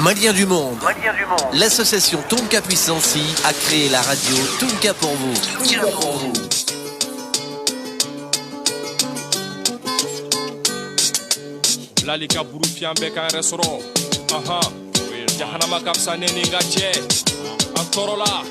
Maliens du monde. L'association Tonka Puissancy a créé la radio Tonka pour vous. Lalika Bouroufian Beka restaurant. Aha. Jahanama Kapsane Ningache. Antorola.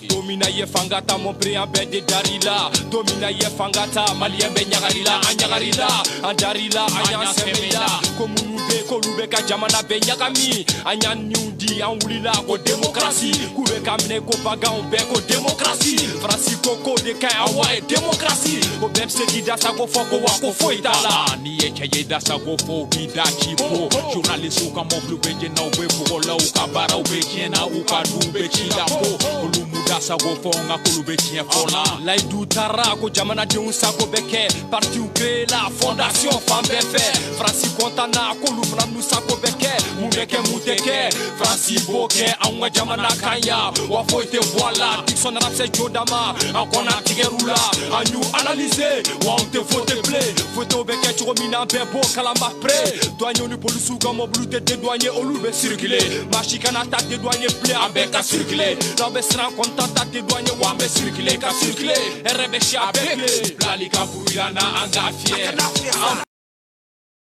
Domina ye fangata mon préam ben de Darila. Domina ye fangata malien ben nyagarila. Anyagarila. Andarila. Anyasemela. Komunube kolube ka jamana ben nyagami. Anyan nyundi anwulila ko démocratie. Kube kamne ko bagan ben ko démocratie. Francis Koko de ka awa démocratie. Ko bem se gida sa go foko wa ko foitala. Ni ye cheye da sa go fo gida chipo. Journaliste ka mo blube je na we ko la u ka bara u be chena u ka du be chida po. Olumuda sa go fo nga ko lu be chen fola. Lai du tara ko jamana de un sa go beke. Parti u créer la fondation Fambefe. Francis Kontana ko lu flam nu sa go beke. Mu beke mu teke. Francis Boke anwa jamana kanya. Wa foite voilà. Dixon rap se jodama. An kona tigerula. An you analyser. Wa on te fote play. Fote au beke tu romina bebo kalamba pre. Douanier ni polisu comme blute de douanier olube circuler. Machikana ta de douanier play avec à circuler. L'obé sera content ta de douanier wa be circuler ka circuler. RBC avec Blalika Bouyana angafie.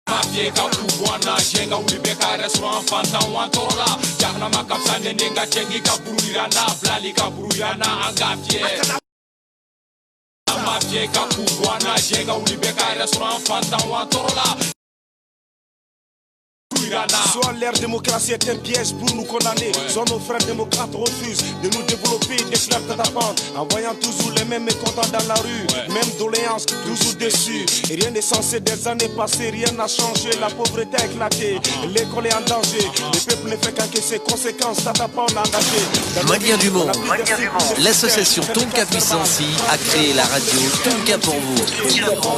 Mafie ka kubwana jenga ulibeka restaurant fanta wantola. Jahna makapsane nenga chengi ka Bouyana Blalika Bouyana angafie. Mafie ka kubwana jenga ulibeka restaurant fanta wantola. Soit l'ère démocratie est un piège pour nous condamner. Soit nos frères démocrates refusent de nous développer des fleurs tatapantes. En voyant toujours les mêmes mécontents dans la rue. Même doléances, toujours déçus. Et rien n'est censé des années passées, rien n'a changé. La pauvreté a éclaté, l'école est en danger. Le peuple ne fait qu'encaisser ses conséquences, tatapan engagé. Maliens du monde. L'association Tonka Puissancy a créé la radio Tonka pour vous.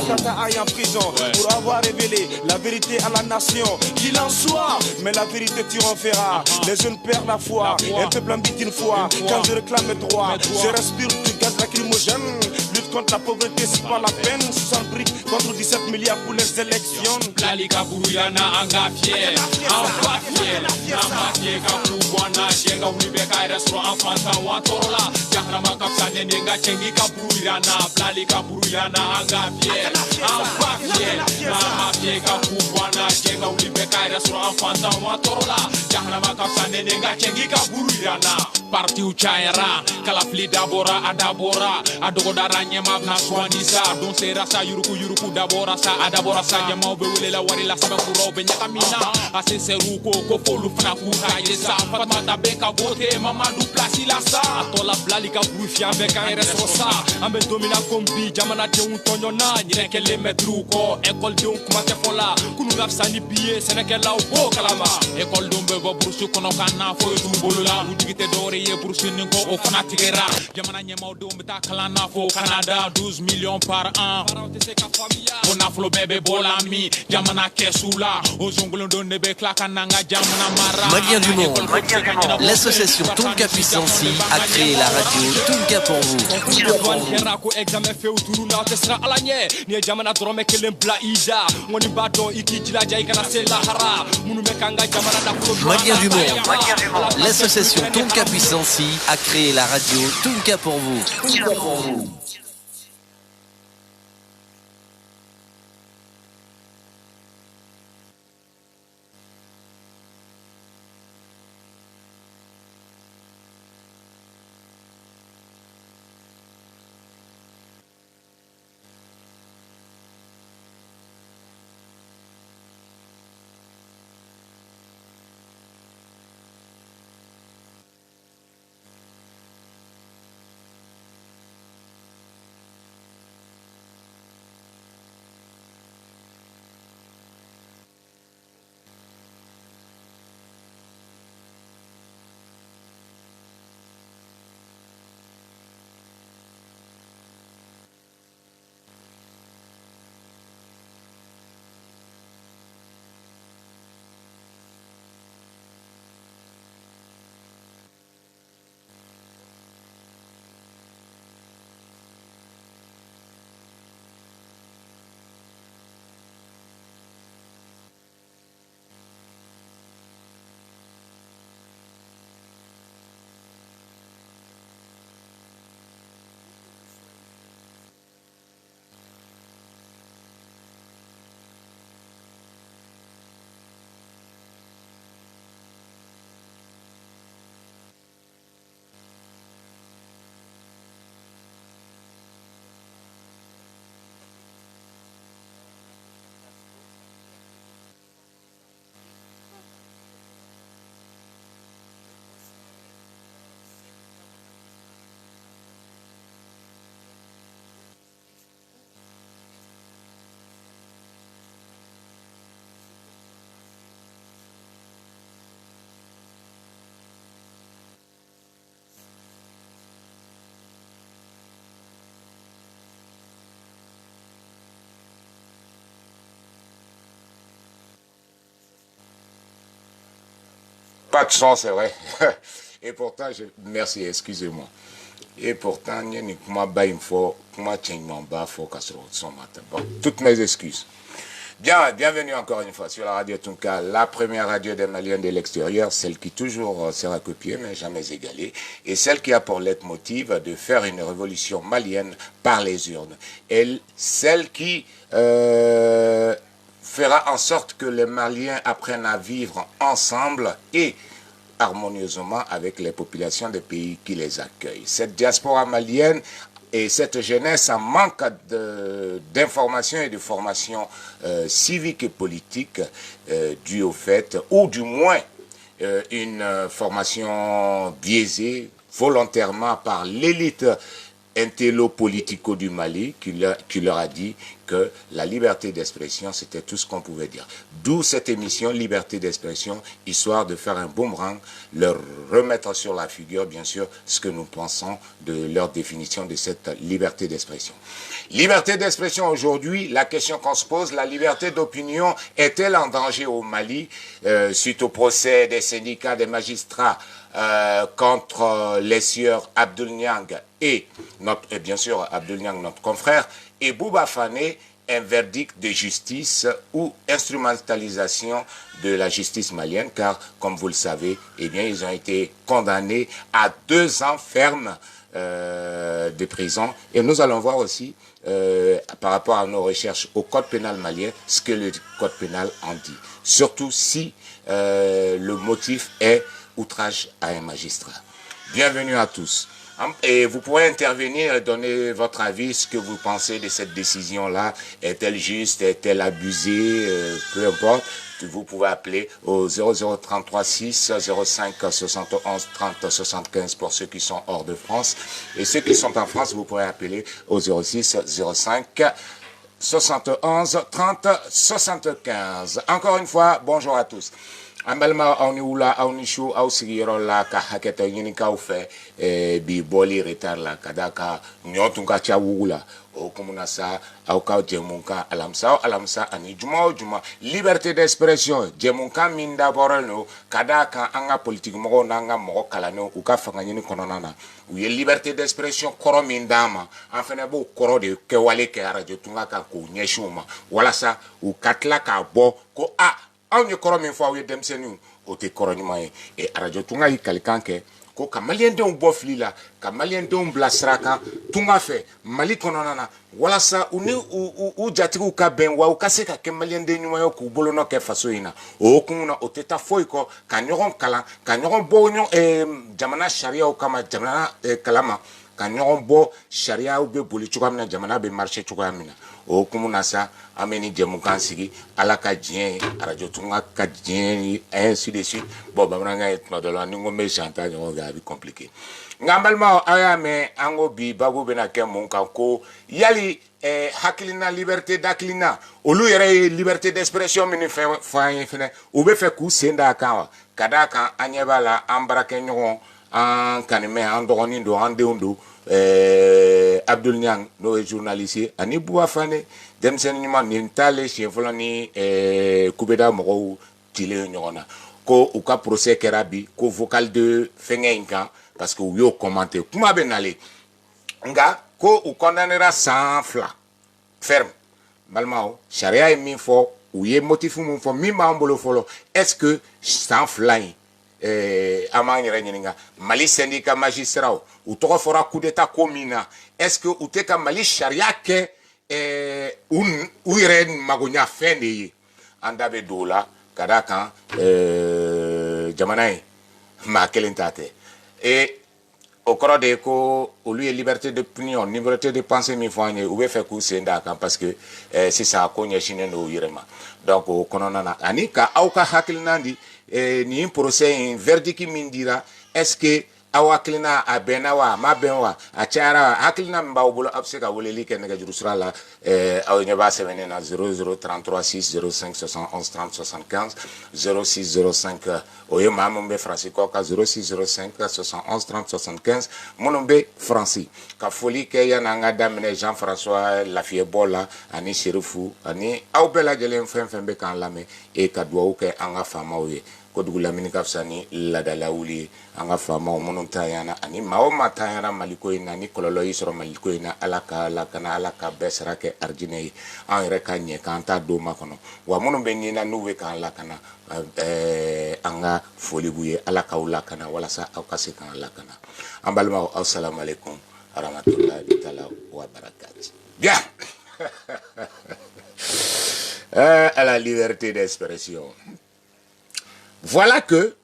Tata aille en prison pour avoir révélé la vérité à la nation. Qu'il en soit, mais la vérité triomphera. Les jeunes perdent la foi, un peuple habite une fois. Quand je réclame mes droits, je respire du gaz lacrymogène. Lutte contre la pauvreté, c'est pas la peine. 60 briques contre 17 milliards pour les élections. Blalika Bouyana angafie. Angafie. Angafie ka kubwana jenga ulibeka restaurant fanta wantola. Jahna makapsane nenga chengi ka Bouyana Blalika Bouyana angafie. Angafie. Angafie ka kubwana jenga ulibeka restaurant fanta wantola. Jahna makapsane nenga chengi ka Bouyana. Parti u chaira kala pli dabora adabora adogodara nyema na swanisa don sera sa yuruku dabora sa adabora sa nyama be wele la wari la sabe kuro be nyakamina ase seru ko folu fna ku yesa fatma ta be ka vote Mamadou Plasi la sa atola Blalika Bouyfian be ka reso sa ambe domina kombi jamana te un tonyona nyireke le metru ko école de un kuma te fola kunu ngafsani biye seneke la o kalama école dombe bo brusu kono kana fo tu bolula udigite dore ye pour ko o fanatigera jamana nyema do meta kala na fo Canada 12 millions par an on a flo bébé bolami jamana kesula o zongolo do nebe klaka nanga jamana mara. Maliens du monde. L'association Tonka Puissancy a créé la radio Tonka pour vous. Ko examen fait autour na tesra alanye ni jamana drome kelen bla ida ngoni bato ikijila jay kana se lahara munu mekanga jamana da ko Maliens du monde. L'association Tonka Puissancy a créé la radio Tonka pour vous. Pas de son, c'est vrai. Et pourtant, merci, excusez-moi. Et pourtant, il y a une toutes mes excuses. Bien, bienvenue encore une fois sur la radio Tunka, la première radio des Maliens de l'extérieur, celle qui toujours sert à copier mais jamais égalée, et celle qui a pour leitmotiv de faire une révolution malienne par les urnes. Et celle qui fera en sorte que les Maliens apprennent à vivre ensemble et harmonieusement avec les populations des pays qui les accueillent. Cette diaspora malienne et cette jeunesse en manque d'information et de formation civique et politique due au fait, ou du moins une formation biaisée volontairement par l'élite intello-politico du Mali qui leur a dit que la liberté d'expression c'était tout ce qu'on pouvait dire. D'où cette émission Liberté d'expression, histoire de faire un boomerang, leur remettre sur la figure bien sûr ce que nous pensons de leur définition de cette liberté d'expression. Liberté d'expression aujourd'hui, la question qu'on se pose, la liberté d'opinion est-elle en danger au Mali suite au procès des syndicats, des magistrats contre les sieurs Abdul Niang et bien sûr Abdul Niang, notre confrère, et Bouba Fane, un verdict de justice ou instrumentalisation de la justice malienne, car comme vous le savez, eh bien, ils ont été condamnés à 2 ans ferme de prison. Et nous allons voir aussi, par rapport à nos recherches au code pénal malien, ce que le code pénal en dit. Surtout si le motif est outrage à un magistrat. Bienvenue à tous. Et vous pourrez intervenir et donner votre avis, ce que vous pensez de cette décision-là. Est-elle juste, est-elle abusée, peu importe. Vous pouvez appeler au 0033 6 05 71 30 75 pour ceux qui sont hors de France. Et ceux qui sont en France, vous pourrez appeler au 06 05 71 30 75. Encore une fois, bonjour à tous. Ambalma auniula aunishu au sigiro la ka haketa yini ka ufe bi boli retar la kadaka nyotunga cha wula o komuna sa au ka jemunka alamsa ani juma liberté d'expression jemunka minda borano kadaka anga politique mo nanga mo kalano u ka fanga yini kononana u ye liberté d'expression koro mindama afene bo koro de ke wale ke radio tunga ka ko nyeshuma wala sa u katla ka bo ko aw ye kɔrɔ min fɔ aw ye denmisɛnninw o tɛ kɔrɔ ɲuman ye et arajo tunga y'i kalikan kɛ ko ka maliyɛndenw bɔ fili la ka maliyɛndenw bila sira kan tunga fɛ mali kɔnɔna na walasa u ni u jatigiw ka bɛn wa u ka se ka kɛ maliyɛnden ɲuman ye k'u bolonɔ kɛ faso in na o hukumu na o tɛ taa foyi kɔ ka ɲɔgɔn kalan ka ɲɔgɔn bɔ jamana sariyaw kama jamana kalama ka ɲɔgɔn bɔ sariyaw bɛ boli cogoya min na jamana bɛ marché cogoya min na o hukumu na sa an bɛ ni jɛmukan sigi ala ka diɲɛ arajo tunga ka diɲɛ ainsi de suite bon bamanankan ye tuma dɔ la ni n ko n bɛ chanta ɲɔgɔn fɛ a bɛ compliqué nka n balimaw aw y'a mɛn an ko bi babu bɛna kɛ mun kan ko yali hakilina liberté d'hakilina olu yɛrɛ ye liberté d'expression min fɔ an ye fɛnɛ u bɛ fɛ k'u sen da a kan wa ka d'a kan an ɲɛ b'a la an baarakɛɲɔgɔn an kanimɛ an dɔgɔnin don an denw don Abdul Niang n'o ye journaliste ye ani Bouba Fane denmisɛnnin ɲuman nin taale siɲɛ fɔlɔ ni kubeda mɔgɔw cilen ɲɔgɔn na ko u ka procès kɛra bi ko vocal de fɛngɛ in kan parce que u y'o commenté kuma bɛ nalen nka ko u condamnera 100 fila ferme balimaw sariya ye min fɔ u ye motif min fɔ min b'an bolo fɔlɔ est-ce que 100 fila in an b'an yɛrɛ ɲininka mali syndicat magistrats u tɔgɔ fɔra coup d'état ko min na est-ce que u tɛ ka mali sariya kɛ u yɛrɛ magoɲafɛn de ye an da bɛ don o la ka d'a kan jamana in maa kelen ta tɛ o kɔrɔ de ye ko olu ye liberté d'opinion liberté de pensée min fɔ an ye u bɛ fɛ k'u sen d'a kan parce que sisan ko ɲɛsinnen don u yɛrɛ ma donc o kɔnɔna na ani ka aw ka hakilina di nin procès in verdict min dira est-ce que aw hakilina a bɛnna wa a ma bɛn wa a cayara wa hakilina min b'aw bolo a bɛ se ka weleli kɛ nɛgɛjuru sira la aw ɲɛ b'a sɛbɛnnen na 0033 605 71 30 75 0605 o ye maa min bɛ faransi kɔ ka 0605 71 30 75 minnu bɛ faransi ka foli kɛ yan'an ka daminɛ Jean François Lafiyɛbɔ la ani Serifu ani aw bɛɛ lajɛlen fɛn fɛn bɛ k'an lamɛn et ka dugawu kɛ an ka faamaw ye ko dugula min ka fisa ni ladala wuli an ka faamaw minnu tanyana ani maa o maa tanyana maliko in na ni kɔlɔlɔ y'i sɔrɔ maliko in na ala ka lakana ala ka bɛɛ sara kɛ arijinɛ ye an yɛrɛ ka ɲɛ k'an t'a don makɔnɔ wa minnu bɛ ɲina n'u bɛ k'an lakana an ka foli b'u ye ala k'aw lakana walasa aw ka se k'an lakana an balimaw aw salamu alaikum warahmatullahi taala wa barakatuh. Bien. À la liberté d'expression. Voilà que,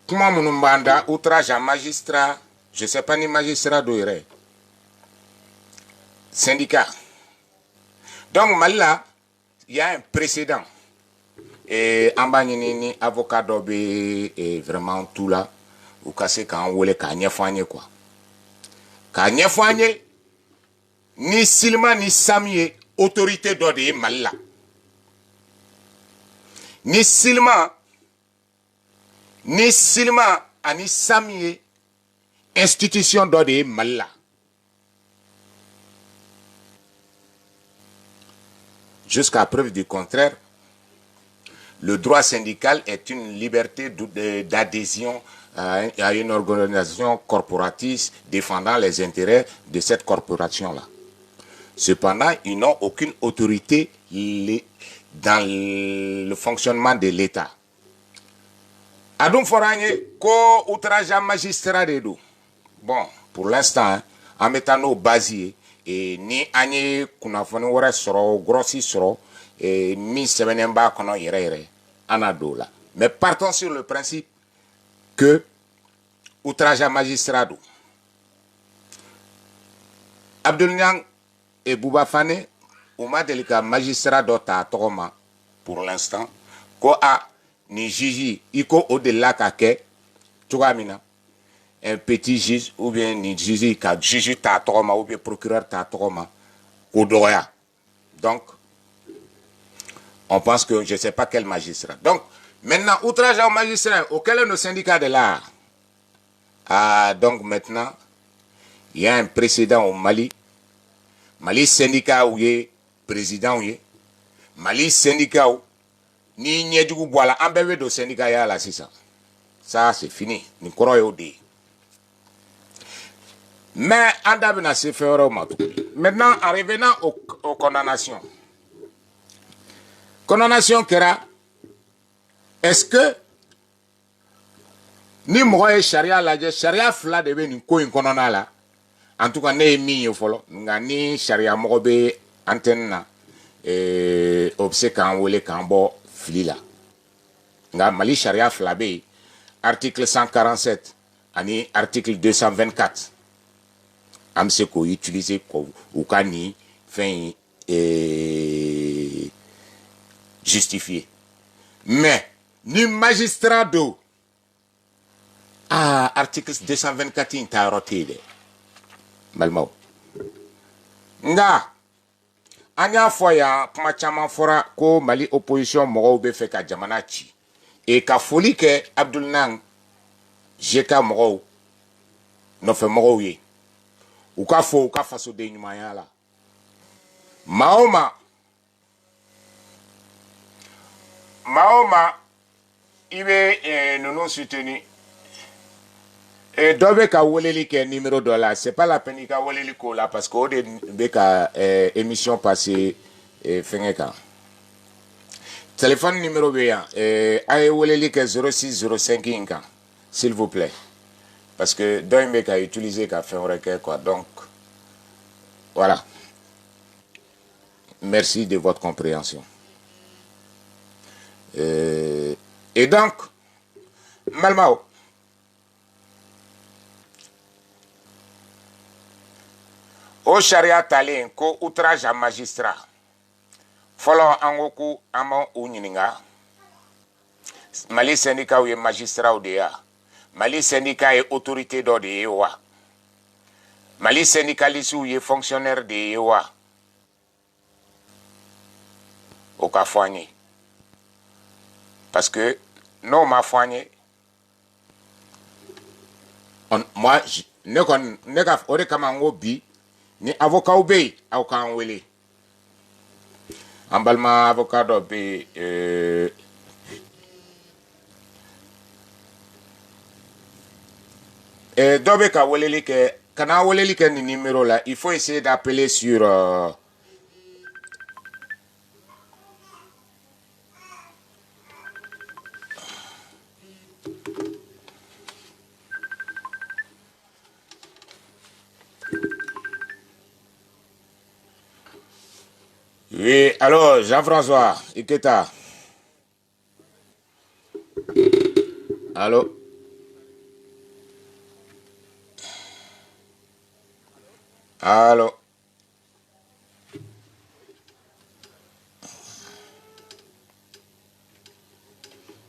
comment mon mandat, outrage à magistrat, je ne sais pas ni magistrat d'où il syndicat. Donc, là, il y a un précédent. Et en bas, ni avocat d'obé, et vraiment tout là, ou cassé quand on voulait quand on quoi. Quand on ni Silma ni Samié, autorité d'ordre Malla. Ni Silma ani Samié, institution d'ordre Malla. Jusqu'à preuve du contraire, le droit syndical est une liberté d'adhésion à une organisation corporatiste défendant les intérêts de cette corporation-là. Cependant, ils n'ont aucune autorité dans le fonctionnement de l'État. Adum Foranye, ko outrage à magistrat de do. Bon, pour l'instant, en mettant nos basiers, et ni anye kunafoni wara soro, grossi soro, et mi semenemba kono yere anadola. Mais partons sur le principe que outrage à magistrat do. Abdul Niang et Bouba Fane, ou ma delika magistrat d'Ota Togoma, pour l'instant, ko a ni juge, iko au-delà kake, tugamina, un petit juge, ou bien ni juge ka juge ta Togoma, ou bien procureur ta Togoma, Kodoya. Donc, on pense que je ne sais pas quel magistrat. Donc, maintenant, outrage au magistrat, auquel est nos syndicats de l'art? Ah, donc maintenant, il y a un précédent au Mali. Mali syndicat où il est président où il est. Mali syndicat où ni nyedjou boala en bébé de syndicat ya là c'est ça. Ça c'est fini. Ni koro yo de. Mais andabina se faire au matou. Maintenant en revenant aux condamnations. Condamnation kera est-ce que ni moye charia la charia fla de ni ko in konona la. En tout cas, ne mi yofolo nga ni sharia mogobe antenne obse kan wole kan bo flila nga mali sharia flabe article 147 ani article 224 amse ko utiliser ko ou kani fin justifié mais ni magistrat do article 224 intarotide Malmao. Nga anya foya kuma chama fora ko Mali opposition mo be fe ka jamana ci e ka foli ke Abdul Nang jeka mo no fe mo ye u ka fo u ka faso de nyuma ya la Maoma ibe nous soutenu. Et dobe ka woleli ke numéro $, c'est pas la peine ka woleli ko là parce que o de be ka émission passée fengeka. Téléphone numéro bien ay woleli ke 0605 inka s'il vous plaît. Parce que doy be ka utiliser ka fengeka quoi donc voilà. Merci de votre compréhension. Et donc Malmao au charia talin ko outrage à magistrat. Follow angoku amo unyinga. Mali syndicat ou magistrat ou dea. Mali syndicat est autorité d'ordre de EOA. Mali syndicaliste ou fonctionnaire de EOA. Au Kafouani. Parce que non ma foigné. Moi ne kon ne ka ore kamango bi ni avocat obey au kan wele ambalma avocat do be Dobeka Wolelike, Kana Wolelike ni numéro là, il faut essayer d'appeler sur. Oui, alors Jean-François, Iketa. Allô? Allô?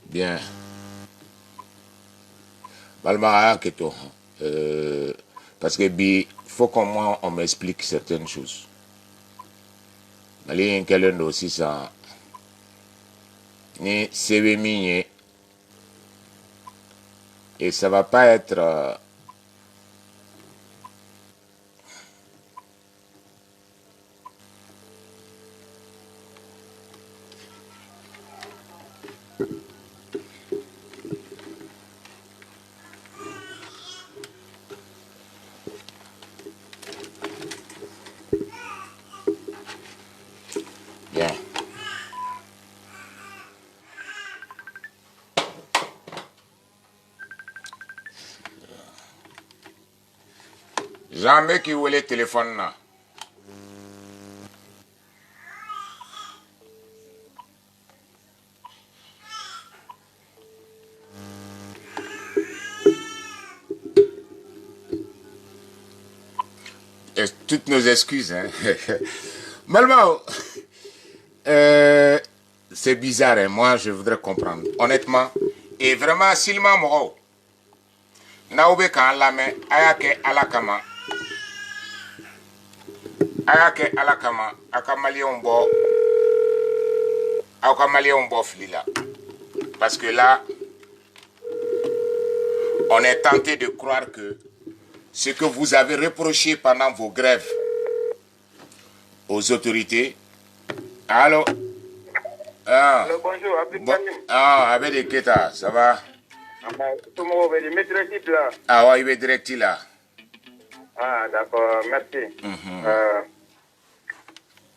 Bien. Balmara Keto. Parce que il faut qu'au moins on m'explique certaines choses. Malien Kelendo aussi ça. Ni CV minier. Et ça va pas être. Bien. Jamais qui voulait téléphone là. Toutes nos excuses. Hein. Malmo, c'est bizarre. Hein. Moi, je voudrais comprendre. Honnêtement. Et vraiment, Silma Moro. Naoube kan lame ayake alakama. Ayake alakama. Akamali ombo. Akamali ombo flila. Parce que là, on est tenté de croire que ce que vous avez reproché pendant vos grèves aux autorités. Allô? Ah. Allô, bonjour, Abed Keta, ça va? Tout le monde veut mettre direct là. Ah ouais, il est direct là. Ah, d'accord, merci.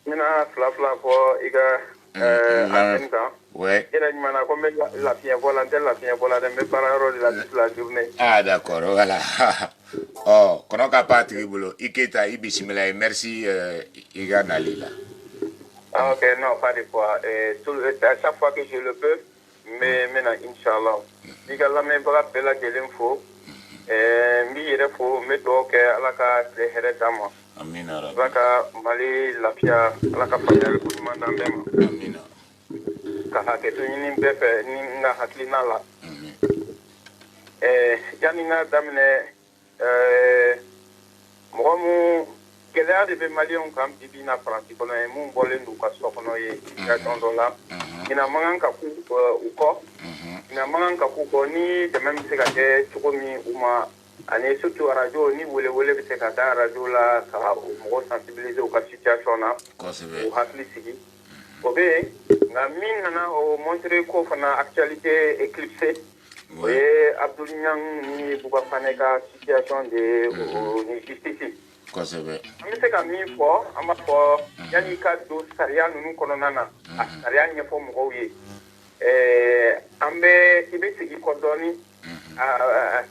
Mina fla pour Iga Asenka. Ouais. Il a dit mana comme la fille volontaire de mes parents de la journée. Ah, d'accord, voilà. Oh, qu'on a pas tribolo. Iketa, Ibisimila, merci Iga Nalila. Ah, ok, non, pas de fois. À chaque fois que je le peux, mais maintenant, Inch'Allah. Iga la même bras de la l'info. Mi faut me doke alaka le heretama. Amina. Alaka mali lafia alaka fanya ku mandambema. Amina. Ka haketu ni befe ni na haklina la. Yani nga damne mo gɛlɛya de bɛ maliyɛnw kan bibi na faransi kɔnɔ ye mun bɔlen d'u ka so kɔnɔ ye situation dɔ la ɲina man kan ka ku u kɔ ɲina man kan ka k'u kɔ ni dɛmɛ bɛ se ka kɛ cogo min u ma ani surtout radio ni welewele bɛ se ka da radio la ka mɔgɔw sensibiliser u ka situation na u hakili sigi o bɛ yen nka min nana o montrer ko fana actualité éclipsée o ye Abdul Niang ni Buba Fane ka situation de ni justice. An bɛ se ka min fɔ an b'a fɔ yanni ka don sariya ninnu kɔnɔna na a sariya ɲɛfɔ mɔgɔw ye an bɛ i bɛ sigi kɔ dɔɔni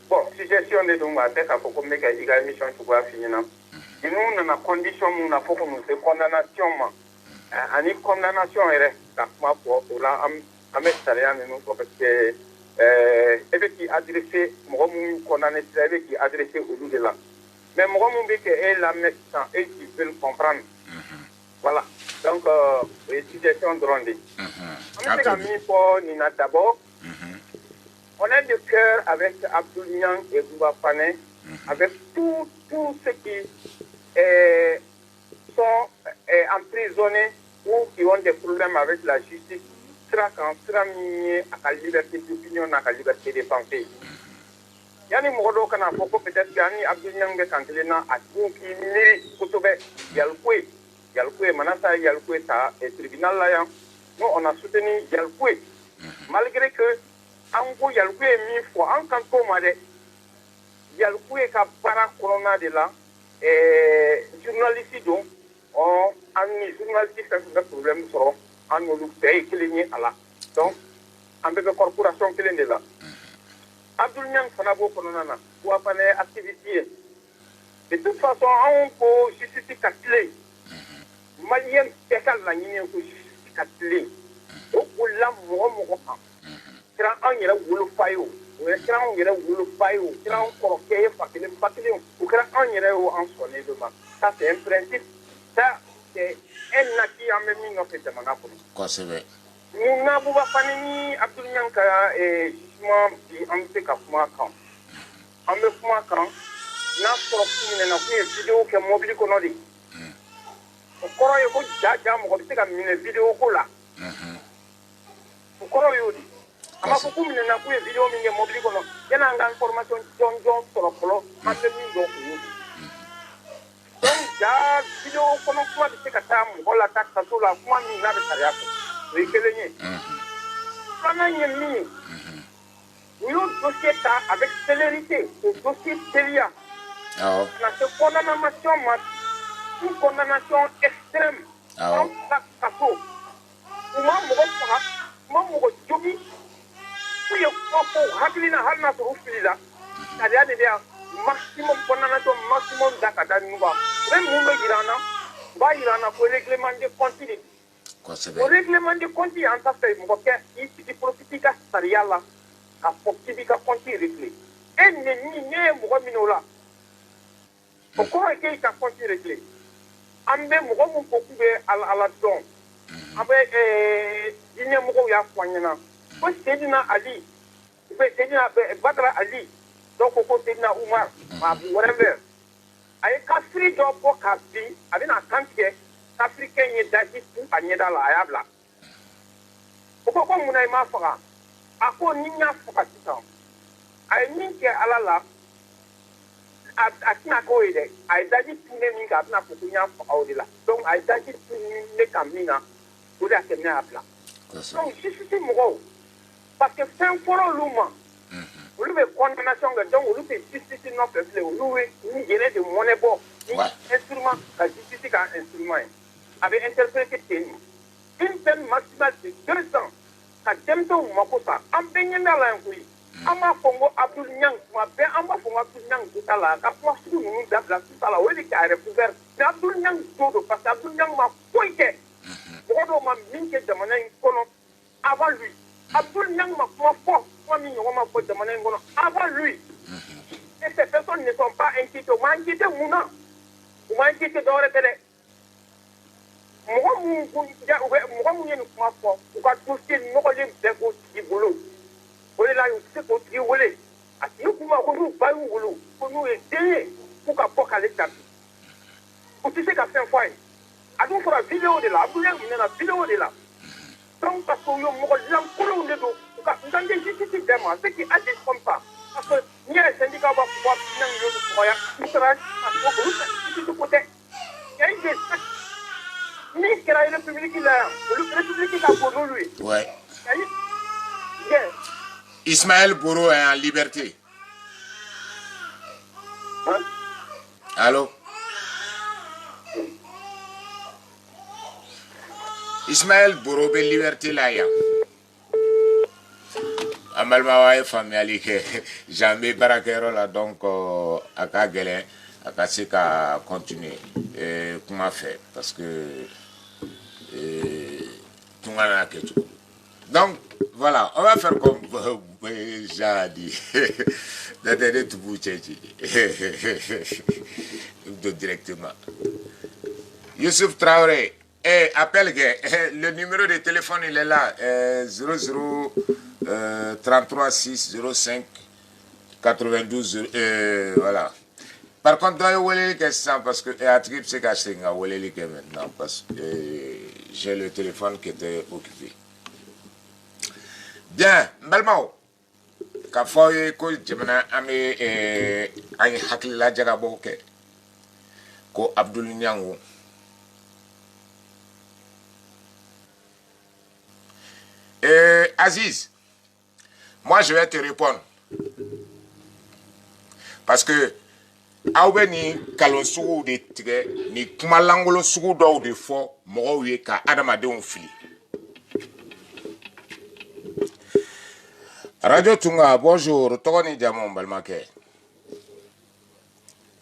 bon suggestion de don a tɛ k'a fɔ ko n bɛ ka i ka émission cogoya f'i ɲɛna ninnu nana condition mun na fo k'u se condamnation ma ani condamnation yɛrɛ ka kuma fɔ o la an bɛ sariya ninnu fɔ parce que e bɛ k'i adresser mɔgɔ minnu condamné sira e bɛ k'i adresser olu de la. Mais moi, je suis là maintenant et qui veut le comprendre. Voilà. Donc, les suggestions de Rondi. D'abord, on est de cœur avec Abdul Niang et Bouba Fane, avec tous ceux qui sont emprisonnés ou qui ont des problèmes avec la justice, sera mis à la liberté d'opinion, à la liberté de pensée. Yani mɔgɔ kana fɔ ko peut-être yani Abdul Niang bɛ kan kelen na a dun k'i miiri kosɛbɛ Yalkoué Manassa Yalkoué ta tribunal la yan nous on a soutenu Yalkoué malgré que an ko Yalkoué ye min fɔ an kan t'o ma dɛ Yalkoué ka para corona de la journaliste donc en journaliste fait un problème sur en nous paye qu'il à la donc en bébé corporation qu'il est là Abdoul Niang fanabo kononana ou apane activité de toute façon on peut justifier calculer malien pécal la ni ko justifier calculer o lam mo kran an yɛrɛ wolo fa ye o kran an yɛrɛ wolo fa ye o kran an kɔrɔkɛ ye fa kelen o kɛra an yɛrɛ ye o an sɔnnen de ma ça c'est un principe ça c'est un acquis an bɛ min nɔfɛ jamana kɔnɔ kosɛbɛ munna Bouba Fani ni Abdoul Niang ka jugement bi an bɛ se ka kuma kan an bɛ kuma kan n'a sɔrɔ kun minɛna kun ye vidéo kɛ mobili kɔnɔ de o kɔrɔ ye ko ja mɔgɔ bɛ se ka minɛ vidéo ko la o kɔrɔ y'o de a b'a fɔ k'u minɛna k'u ye vidéo min kɛ mobili kɔnɔ yanni an ka information jɔnjɔn sɔrɔ fɔlɔ an tɛ min dɔn o y'o de donc ja vidéo kɔnɔ kuma bɛ se ka taa mɔgɔ la taa kaso la kuma min n'a bɛ sariya fɛ o ye kelen ye filanan ye min ye u y'o dossier ta avec célérité o dossier teliya ka na se condamnation ma une condamnation extrême an ka kaso u ma mɔgɔ faga u ma mɔgɔ jogi u ye kuma fɔ hakilina hali n'a sɔrɔ u filila sariya de bɛ yan maximum condamnation maximum da ka da ninnu kan u bɛ mun bɛ jira an na u b'a jira an na ko règlement de compte de o règlement de compte an ta fɛ mɔgɔ kɛ i sigi profite i ka sariya la ka fɔ k'i b'i ka compte réglé e ne ye mɔgɔ min o la o kɔrɔ ye k'e ka compte réglé an bɛ mɔgɔ min ko k'u bɛ ala dɔn an bɛ diinɛ mɔgɔw y'a fɔ an ɲɛna ko Seydina Ali ou bien Seydina Badara Ali donc ko Seydina Umar whatever a ye kafiri dɔ bɔ k'a bin a bɛna kan tigɛ kafirikɛ ye daji tu a ɲɛda la a y'a bila o ko munna i m'a faga a ko ni n y'a faga sisan a ye min kɛ ala la a tɛna k'o ye dɛ a ye daji tu ne min kan a bɛna fɔ ko n y'a faga o de la donc a ye daji tu ne kan min na o de y'a kɛ ne y'a bila donc justice mɔgɔw parce que fɛn fɔlɔ olu ma olu bɛ condamnation kɛ donc olu tɛ justice nɔfɛ bilen olu ye ni yɛrɛ de mɔnɛ bɔ ni instrument ka justice ka instrument ye a bɛ interpréter ten une peine maximale de 2 ans ka denmisɛnw mako sa an bɛɛ ɲɛ bɛ a la yan koyi an b'a fɔ n ko Abdoul Niang tuma bɛɛ an b'a fɔ n ko Abdoul Niang jo t'a la ka kuma sugu ninnu dabila su t'a la o de k'a recouvert mais Abdoul Niang jo don parce que Abdoul Niang ma foyi kɛ mɔgɔ dɔw ma min kɛ jamana in kɔnɔ avant lui Abdoul Niang ma kuma fɔ kuma min ɲɔgɔn ma fɔ jamana in kɔnɔ avant lui et ces personnes ne sont pas inquiétées u ma inquiété mun na u ma inquiété dɔwɛrɛ tɛ dɛ mɔgɔ mun ye nin kuma fɔ u ka dossier nɔgɔlen bɛɛ k'o tigi bolo o de la u tɛ se k'o tigi wele a tigi kuma ko n'u ba y'u wolo ko n'u ye den ye k'u ka bɔ k'ale tabi u tɛ se ka fɛn fɔ a ye a dun fɔra vidéo de la Abdoul Niang minɛna vidéo de la donc parce que u ye mɔgɔ lankolonw de don u ka n kan tɛ justice bɛɛ ma ceux qui agissent comme ça parce que n'i yɛrɛ syndicat b'a fɔ ko Abdoul Niang y'olu tɔgɔya u sera olu ka justice ko tɛ il y a eu des actes min kɛra république la yan olu république ka bon n'olu ye. Ouais. Yes. Ismaël Boro est en liberté. Hein? Allô? Ismaël Boro be liberté la ya. Amalma wa famille ke jamais barakero la donc a ka gɛlɛn a ka se ka continuer comment faire parce que tungana ke tout. Donc voilà, on va faire comme j'ai dit. D'attendre tout vous directement. Youssouf Traoré. Appelle, le numéro de téléphone il est là, 00 33 6 05 92 voilà. Par contre, dans le question parce que Atrip c'est caché maintenant parce que j'ai le téléphone qui était occupé. Bien, Malmao. Ka foye ko jamana ame ay hakila jaga boke ko Abdoul Niang. Aziz, moi je vais te répondre. Parce que aw ni kalon sugu de tigɛ ni kuma langolo sugu dɔw de fɔ mɔgɔw ye ka adamadenw fili. Radio Tunga, bonjour. Tɔgɔ ni jamu n balimakɛ.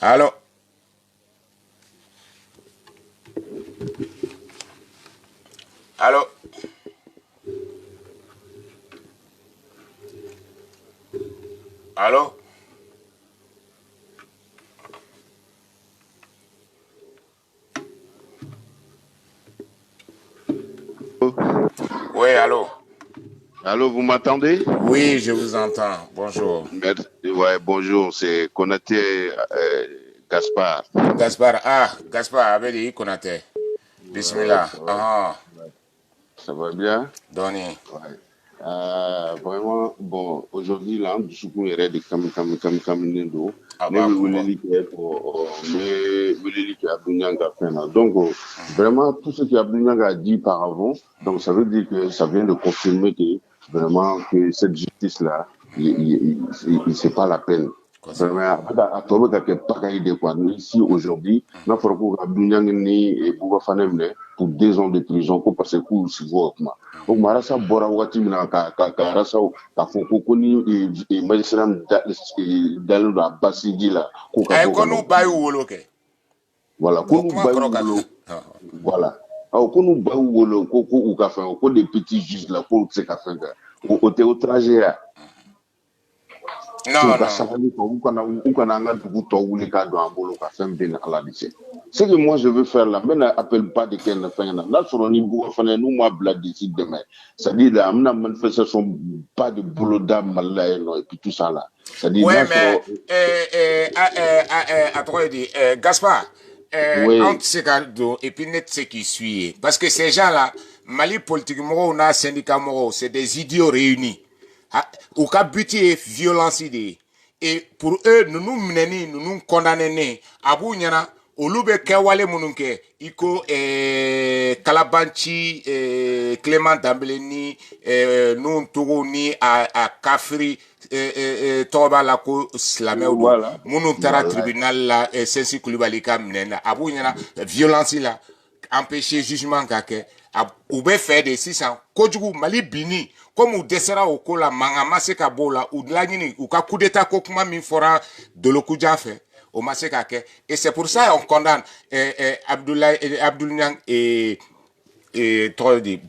Allo. Allo. Allo. Oui, allô. Allô, vous m'entendez? Oui, je vous entends. Bonjour. Merci. Ouais, bonjour, c'est Konaté Gaspard. Gaspard, avec les Konaté. Bismillah. Ça va bien? Donné. Ouais. Vraiment, bon, aujourd'hui, là, du coup, il y a des caminando. Donc, vraiment, tout ce qu'Abdounyanga a dit par avant, donc ça veut dire que ça vient de confirmer que vraiment que cette justice-là, c'est pas la peine. Vraiment, ici aujourd'hui, nous avons Abdounyanga et Bouba Fanemne pour 2 ans de prison parce que c'est quoi. Donc, Marasa Bora Watimina Karasa, Kafokoni et magistrat dans la Bassigila. Voilà, voilà. Alors, quand nous baillons au café, au des petits juges là, pour ce café, au trajet. Non. Ce que moi je veux faire là, mais n'appelle pas de quel là sur le niveau, nous moi blade d'ici demain. C'est-à-dire là, on a manifestation pas de boulot d'âme et puis tout ça là. C'est-à-dire ouais, mais Gaspard, entre ces cadeaux et puis net ce qui suit, parce que ces gens là, Mali politique on a syndicat c'est des idiots réunis. Au cas but est violence et pour eux nous menons nous condamnons abou nyana olube kewale mununke iko Kalabanchi Clément Dambeleni nous togo ni a Kafri toba la ko slameudo munu tara tribunal la Sensi Koulibaly ka menena abou nyana violence la empêcher jugement kake ou be faire des 600 kojugu Mali bini comme ou desera au kola mangama se ka bola ou dlagini ou ka coup d'état ko kuma min fora de lokuja fait au maseka ke et c'est pour ça on condamne Abdoul et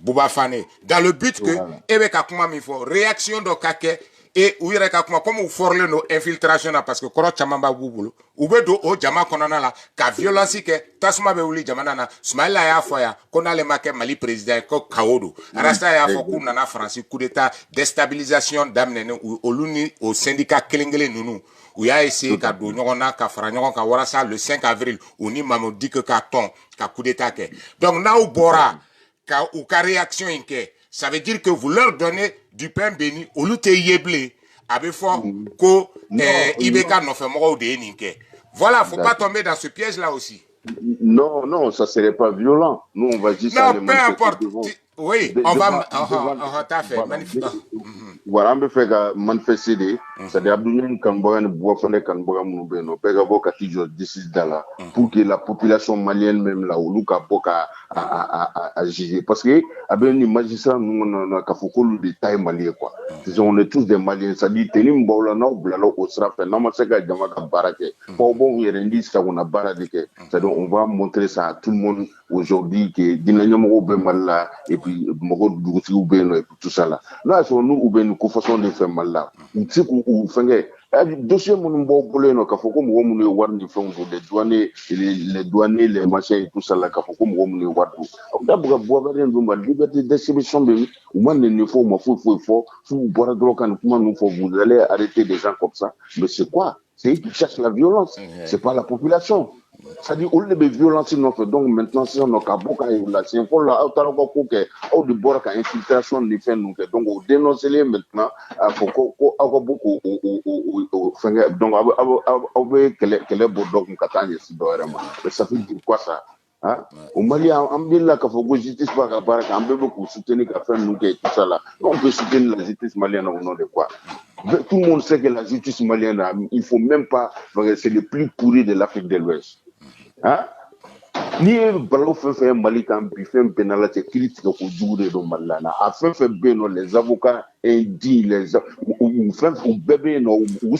Bouba Fane dans le but que ebe ka kuma min fo réaction do kake et ou yere ka kuma comme ou forle no infiltration parce que koro chamamba bubulu ou be do o jama konana la ka violence ke tasuma be wuli jama na Smaila ya foya kona le make Mali président ko kaodo rasta ya fo ku nana France coup d'état déstabilisation d'amene ou luni au syndicat kelengele nunu ou ya essayé ka do nyona ka fara nyon ka warasa le 5 avril ou ni mamo dit que ka ton ka coup d'état ke donc na ou bora ka ou ka réaction inke ça veut dire que vous leur donnez du pain béni au lieu de yeblé avec fort ko ibeka no fait moko de ninke. Voilà, faut pas tomber dans ce piège là aussi. Non, ça serait pas violent. Nous on va dire ça. Non, peu importe. Oui, on va t'as fait voilà, on peut faire manifester, c'est-à-dire Abdoulaye Kamboyan, Bouafane Kamboyan Moubeno, Pegabo Katijo, décide là, pour que la population malienne même là, ou Luka Boka à juger. Parce que, avec les magistrats, nous, on a Kafoukoulou des tailles maliens, quoi. On est tous des Maliens, c'est-à-dire, Tenim Baulana, Blalo, Osrafe, Namaseka, Djamaka Barake, pour bon, il y a un disque, on a Baradeke. C'est-à-dire, on va montrer ça à tout le monde aujourd'hui, que Dinanyamo Bemala, et puis, Moro Douti Oubeno, et puis tout ça là. Là, sur nous, Oubeno, qu'on façon de faire mal là. Ou Fengé. Dossier mon bolé no kafoko mo mo war ni fon les douaniers les machins et tout ça là kafoko mo mo war tout d'abord boire rien de liberté d'exhibition de ou man ne faut vous boire de l'ocan comment nous faut vous allez arrêter des gens comme ça mais c'est quoi c'est eux qui cherchent la violence c'est pas la population. Ça dit, au lieu de violence, donc maintenant, si on a Kaboka et la Symphone, là, au de bord, infiltration, donc, on dénonce les maintenant, beaucoup, donc, quel est beau dog, mais ça fait dire quoi ça? Au Mali, on dit là qu'il faut que la justice soit beaucoup soutenir qu'à faire nous, tout ça là. On peut soutenir la justice malienne au nom de quoi? Tout le monde sait que la justice malienne, il ne faut même pas, c'est le plus pourri de l'Afrique de l'Ouest. Hein? Ni balo fait Mali kan bi fɛn bɛɛ la cɛ kiiri tigɛ ko jugu de don Mali la a fɛn fɛn bɛ yen nɔ les avocats indignes les fɛn u bɛɛ bɛ yen nɔ u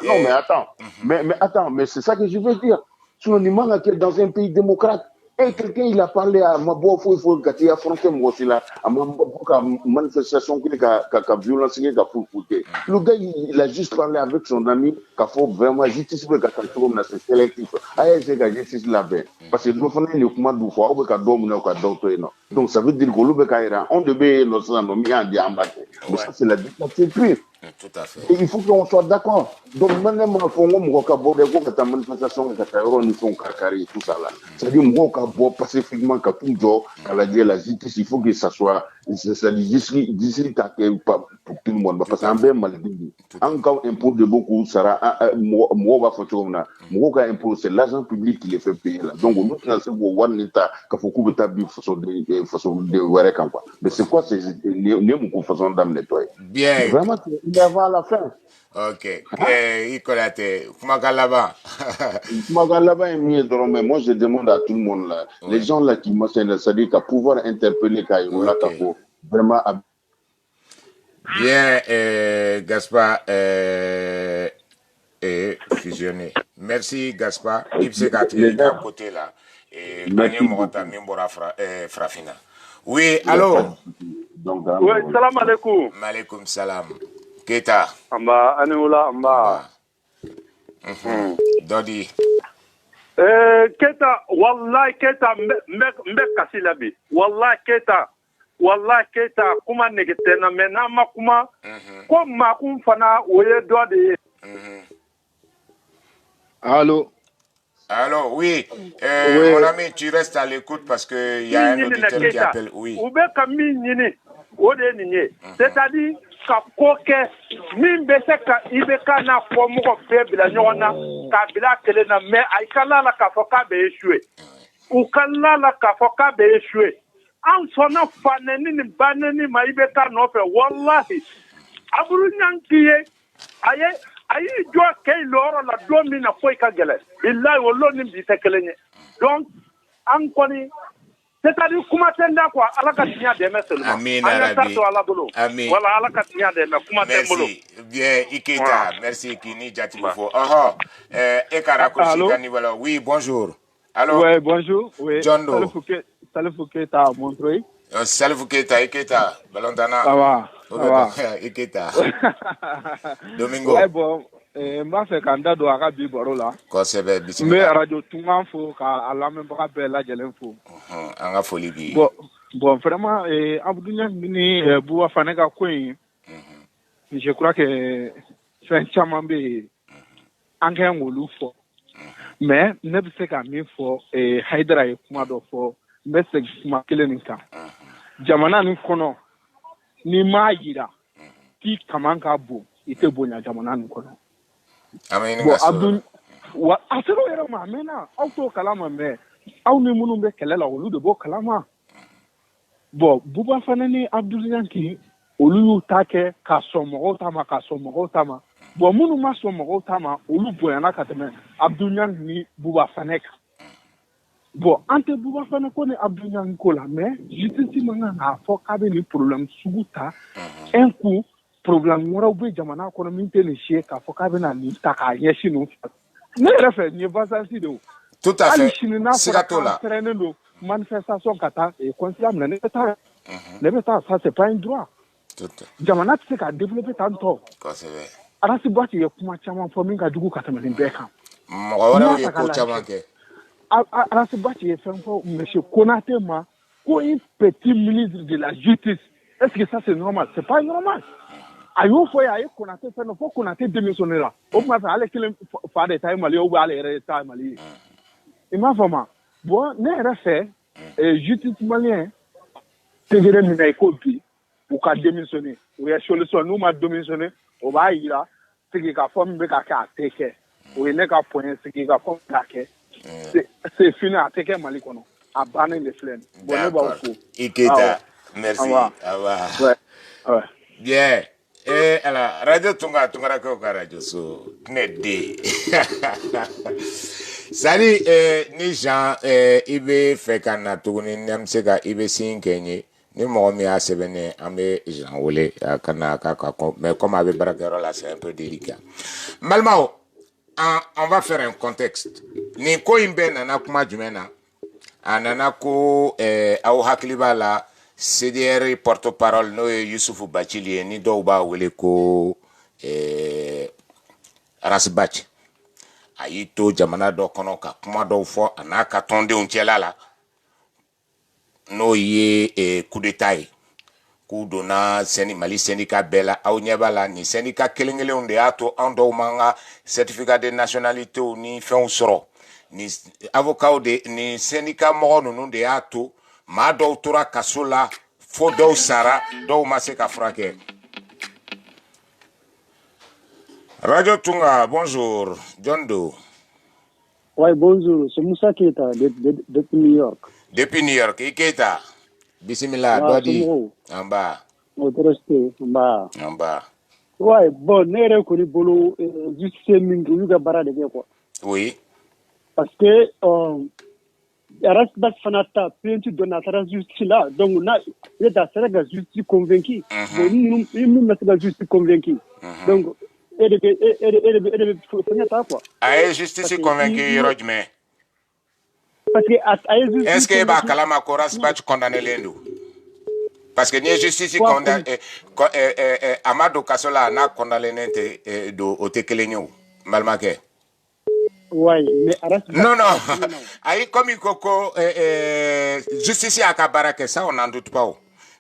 non mais attends mais attends mais c'est ça que je veux dire sinon ni man ka kɛ dans un pays démocrate et quelqu'un il a parlé à ma bɔ foyi foyi ka t'i affronter mɔgɔ si la a ma bɔ ka manifestation kɛ ka violence kɛ ka foyi foyi kɛ le gars il a juste parlé avec son ami k'a fɔ vraiment justice bɛ ka taa cogo min na c'est sélectif a y'a essayer ka justice labɛn parce que dɔ fana ye nin kuma dun fɔ aw bɛ ka dɔw minɛ u ka dɔw to yen nɔ donc ça veut dire qu'olu bɛ k'a yira anw de bɛ yen nɔ sisan nɔ min y'an di an b'a kɛ mais ça c'est la dictature pure. Tout à fait. Et il faut qu'on soit d'accord. Donc, maintenant, il faut que manifestation, tout ça là. C'est-à-dire, moi, pacifiquement, quand tout la justice, il faut que ça soit, d'ici, pour tout le monde. Parce qu'en bien maladie, en cas impôt de beaucoup, ça moi, va faire moi, impôt, c'est l'argent public qui les fait payer là. Donc, nous, c'est pour voir l'État, qu'il faut qu'on façon de voir quand quoi. Mais c'est quoi, c'est une façon d'amener nettoyer. Bien. Vraiment, il va à la fin. Ok. Ikolate, Kumagalaba. Kumagalaba est mieux, mais moi je demande à tout le monde là, les gens là qui m'ont c'est-à-dire qu'à pouvoir interpeller Kaïroula Kafo, vraiment. Bien, Gaspard, fusionné. Merci, Gaspard. Ibsekatri, d'un côté là. Et Daniel Morata, Mimbora Frafina. Oui, allô? Oui, salam alaikum. Malekoum salam. Keita. Amba, Anioula, Amba. Dodi. Keita, wallahi Keita, mbek kasilabi. Wallahi Keita, kuma negetena mena makuma. Ko makum fana oye doade. Allô? Allô, oui. Mon ami, tu restes à l'écoute parce qu'il y a un auditeur qui appelle. Oui. C'est-à-dire, ka ko kɛ min bɛ se ka i bɛ ka n'a fɔ mɔgɔ bɛɛ bila ɲɔgɔn na k'a bila kelen na mais a ka la la k'a fɔ k'a bɛ échoué u ka la la k'a fɔ k'a bɛ échoué an sɔnna fanɛni ni banɛni ma i bɛ ka nɔfɛ wallahi Abdou Niang k'i ye a y'i jɔ kɛ i lɔyɔrɔ la don min na foyi ka gɛlɛn bilahi o lon ni bi tɛ kelen ye donc an kɔni c'est-à-dire kuma tɛ n da quoi ala ka tiɲɛ dɛmɛ seulement Amin arabi Amin voilà ala ka tiɲɛ dɛmɛ kuma tɛ n bolo bien Iketa merci Kini Jatibo fo e ka raccourci kanibala oui bonjour allô ouais bonjour oui Jondo Salifou Keita à Montreuil Salifou Keita Iketa Balontana ça va Iketa Domingo ouais bon n b'a fɛ ka n da don a ka bi baro la kosɛbɛ n bisimila bɛ radio tunkan fo k'a lamɛnbaga bɛɛ lajɛlen fo an ka foli bi bon vraiment Abdou Niang ni Bouba Fane ka ko in je crois que fɛn caman bɛ yen an ka kan k'olu fɔ mais ne bɛ se ka min fɔ Haidara ye kuma dɔ fɔ n bɛ segin kuma kelen nin kan jamana nin kɔnɔ n'i m'a yira k'i kaman ka bon i tɛ bonya jamana nin kɔnɔ bon Abdou a sera o yɛrɛ ma a mɛnna aw t'o kalama mais aw ni minnu bɛ kɛlɛ la olu de b'o kalama bon Bouba Fane ni Abdou Niang olu y'u ta kɛ ka sɔn mɔgɔw ta ma bon minnu ma sɔn mɔgɔw ta ma olu bonyana ka tɛmɛ Abdou Niang ni Bouba Fane kan bon an tɛ Bouba Fane ko ni Abdou Niang ko la mais justice man kan k'a fɔ k'a bɛ nin problème sugu ta un coup problème wɛrɛw bɛ jamana kɔnɔ min tɛ nin si ye k'a fɔ k'a bɛna nin ta k'a ɲɛsin ninnu fɛ ne yɛrɛ fɛ nin ye vengeance de ye tout à fait hali sini n'a fɔra k'an pɛrɛnnen don manifestation ka taa consulat minɛ ne bɛ taa ça c'est pas un droit jamana tɛ se k'a développer tan tɔ Arasi Bwati ye kuma caman fɔ min ka jugu ka tɛmɛ nin bɛɛ kan mɔgɔ wɛrɛw ye ko caman kɛ Arasi Bwati ye fɛn fɔ monsieur Konate ma ko un petit ministre de la justice est-ce que ça c'est normal c'est pas normal a y'o fɔ ye a ye Konate fɛn dɔ fɔ Konate démissionné la o tuma fɛ ale kelen fa de ta ye Mali ye ou bien ale yɛrɛ de ta ye Mali ye i m'a faamu bon ne yɛrɛ fɛ justice malien tegere minɛ i ko bi u ka démissionné u ye solution n'u ma démissionné o b'a yira sigi ka fɔ min bɛ ka kɛ a tɛ kɛ o ye ne ka point sigi ka fɔ min bɛ ka kɛ c'est fini a tɛ kɛ Mali kɔnɔ a bannen de filɛ nin bon ne b'aw fo Iketa merci ouais. bien alors, Radio Tunga, Tunga Koka Radio, so, Knedi. Salut, ni Jean, ibe fekana tuguni, namseka ibe sinkenye, ni momi a sebene, ambe Jean Ole, kana kaka, mais comme avec Barakero là, c'est un peu délicat. Malmao, on va faire un contexte. Ni ko imbe nana kuma jumena, anana ko, au hakliba la, CDR porte-parole no Youssoufou Bathily ni Douba wele ko Rasbach ayi to jamana do kono ka kuma do fo anaka tonde uncela la no ye coup d'état ku dona seni Mali syndicat bela aw nyebala ni syndicat kelengele onde ato ando manga certificat de nationalité ni fon soro ni avocat de ni syndicat mo no de ato ma do tora kasola fo do sara do maseka frake. Radio Tunga, bonjour. John Doe. Ouais, bonjour. C'est Moussa Keita depuis New York. Depuis New York. Keita. Bismillah, Dodi. En bas. En bas. Ouais, bon, n'est reconnu bolo justice mingi yuga bara de quoi. Oui. Parce que Rasbach fanata peinture de notre justice là, donc là il y a la justice convaincue. Nous mettons la justice convaincue. Donc elle est justice convaincue, Rodme. Parce que est-ce que va kalama ko Rasbach condamné l'endo? Parce que ni justice condamné Amadou Kassola na condamné do otekelenyo malmake. Ouais, mais non. Aïe, comme il coco, justice à Kabarake, ça on n'en doute pas.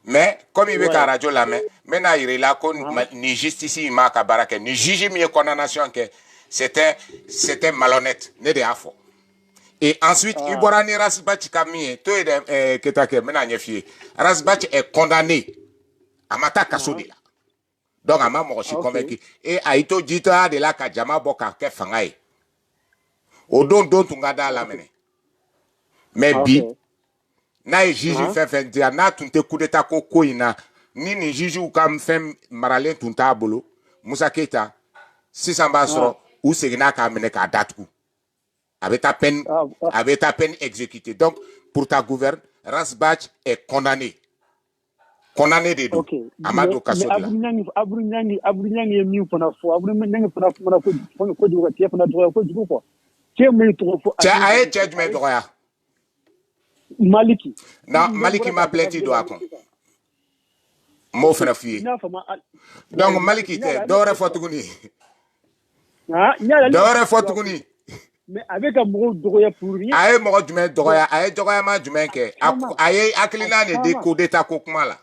Mais comme il veut qu'à radio la main, maintenant il est là ni justice il m'a Kabarake, ni juge mieux condamnation que c'était malhonnête, ne de afo. Et ensuite, il boira ni Rasbach Camille, tout est que t'as que maintenant il est Rasbach est condamné à Mata Kassoudi là. Donc à ma mort, je suis convaincu. Et Aïto Dita de la Kajama Boka Kefangaï. O don tunga da la mene mais bi na jiji fe dia na tunte coup d'état ko ina ni jiji u kam fem maralen tunta bolo Moussa Keita si samba soro ou segina ka mene ka datu avec ta peine exécutée. Donc pour ta gouverne Rasbach est condamné de dos Amadou Kassola abrunyang mi pona fo abrunyang pona ko du ko pona do ko Maliki. Non, Maliki m'a plainti doit kon. Mo fera fui. Donc Maliki te dore fotuguni. Dore fotuguni. Mais avec un mot droya pour rien. Aye mo jume droya, aye droya ma jume ke. Aye aklina ne de coup d'état kokuma la.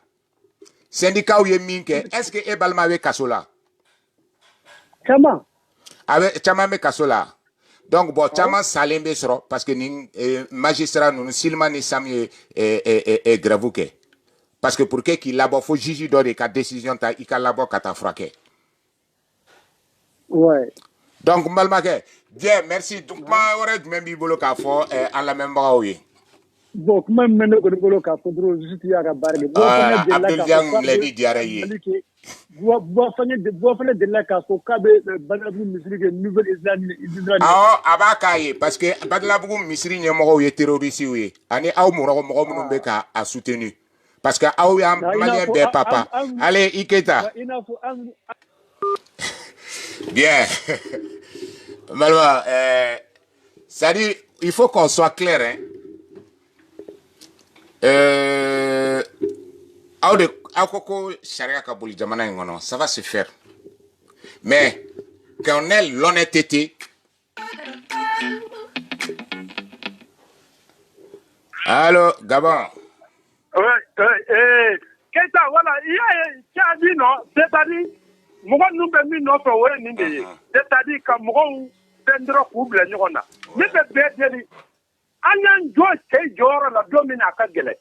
Syndicat ou yeminke, est-ce que Ebalma avec Kassola? Comment? Avec Chama me Kassola. Donc, bon, Chama Salembe sera parce que ni magistrat nous silman ni sami est gravouke. Parce que pour qu'il là-bas faut juger dans les cas décision ta il là-bas kata fraqué. Ouais. Donc malmaké, bien, merci. Donc ma aurait même bibolo ka fo en la même bras oui. Bon, même maintenant que bibolo ka fo dro juste ya ka bargue. Abdul Jang l'a dit diarrhée. Bois fallait de la casse au câble Badabou Misri nouvelle Israël. Ah, abakaye parce que Badabou Misri n'y mo ye terroriste oui. Ani aw mo beka a soutenu. Parce que aw ya malien be papa. Allez, Iketa. Bien. Malwa ça dit il faut qu'on soit clair hein. Akoko Sharia Kabouli Jamana Ngono, ça va se faire. Mais qu'on ait l'honnêteté. Allô, Gabon. Keita, voilà, il y a dit non, c'est-à-dire, moi nous sommes non pour c'est-à-dire que moi vendra couple n'yona. Mais c'est Anyan jo ke jora la domina kagele.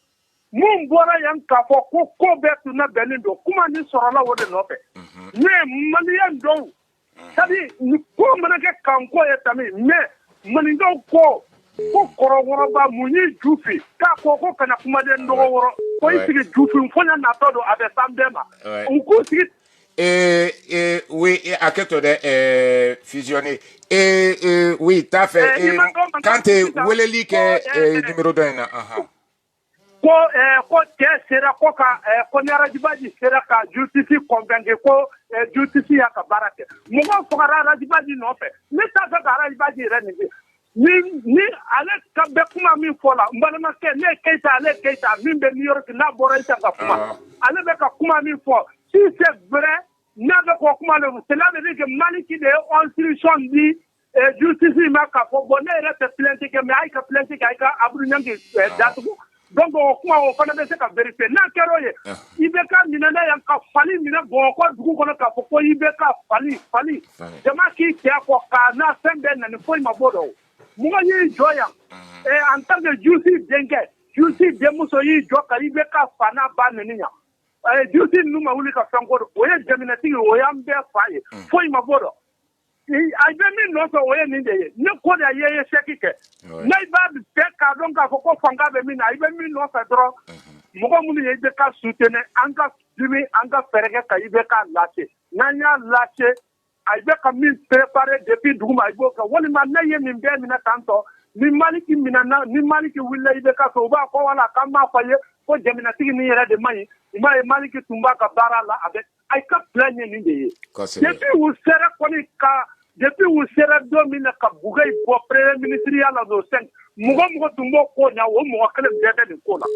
Mun bora yan ka fo ko betu na benindo kuma ni sorola wode nope. Ne malian do. Sabi ni ko manake kanko etami me manindo ko korogoro ba munyi jufi ka ko kana kuma den do woro ko isigi jufi mfonya na todo abe sambema. Unku sigi Oui, à quel tour de fusionner. Oui, t'as fait. Quand tu es numéro 2, ko cɛ sera ko ka ko ni arajibaji sera ka justice convaincre ko justice y'a ka baara kɛ mɔgɔw fagara arajibaji nɔfɛ ne t'a fɛ ka arajibaji yɛrɛ nin ni ale ka bɛ kuma min fɔ la n balimakɛ ne Keyita ale Keyita min bɛ New York n'a bɔra isa ka kuma ale bɛ ka kuma min fɔ si c'est vrai n'a bɛ k'o kuma le cela veut dire que Maliki de ye instruction di justice ma k'a fɔ bon ne yɛrɛ tɛ plainte kɛ mais a y'i ka plainte kɛ a y'i ka Abudu Ɲangi datugu donc o kuma o fana bɛ se ka vérifier n'a kɛra o ye IBK minɛna yan ka fali minɛ Bamakɔ dugu kɔnɔ k'a fɔ ko IBK fali jama k'i cɛ kɔ k'a n'a fɛn bɛɛ nani foyi ma bɔ dɔ mɔgɔ y'i jɔ yan en tant que justice denkɛ justice denmuso y'i jɔ ka IBK fa n'a ba neni yan justice ninnu ma wuli ka fɛn ko o ye jaminatigi o y'an bɛɛ fa ye foyi ma bɔ dɔ a bɛ min nɔfɛ o ye nin de ye ne ko de ye sɛki kɛ ne b'a bɛɛ k'a dɔn k'a fɔ ko fanga bɛ min na i bɛ min nɔfɛ dɔrɔn mɔgɔ minnu ye IBK soutenir an ka dimi an ka fɛɛrɛ kɛ ka IBK lase n'an y'a lase a bɛ ka min préparer depuis duguma i b'o kɛ walima ne ye nin bɛɛ minɛ tan tɔ ni Maliki minɛna ni Maliki wulila IBK fɛ u b'a fɔ wala k'an b'a fɔ ye ko jaminatigi nin yɛrɛ de man ɲi i m'a ye Maliki tun b'a ka baara la a bɛ a ka plan ye nin de ye depuis u sera kɔni ka depuis u sera don min na ka Bugay bɔ premier ministre la do 5 mɔgɔ tun b'o ko ɲa o mɔgɔ kelen bɛɛ bɛ nin ko la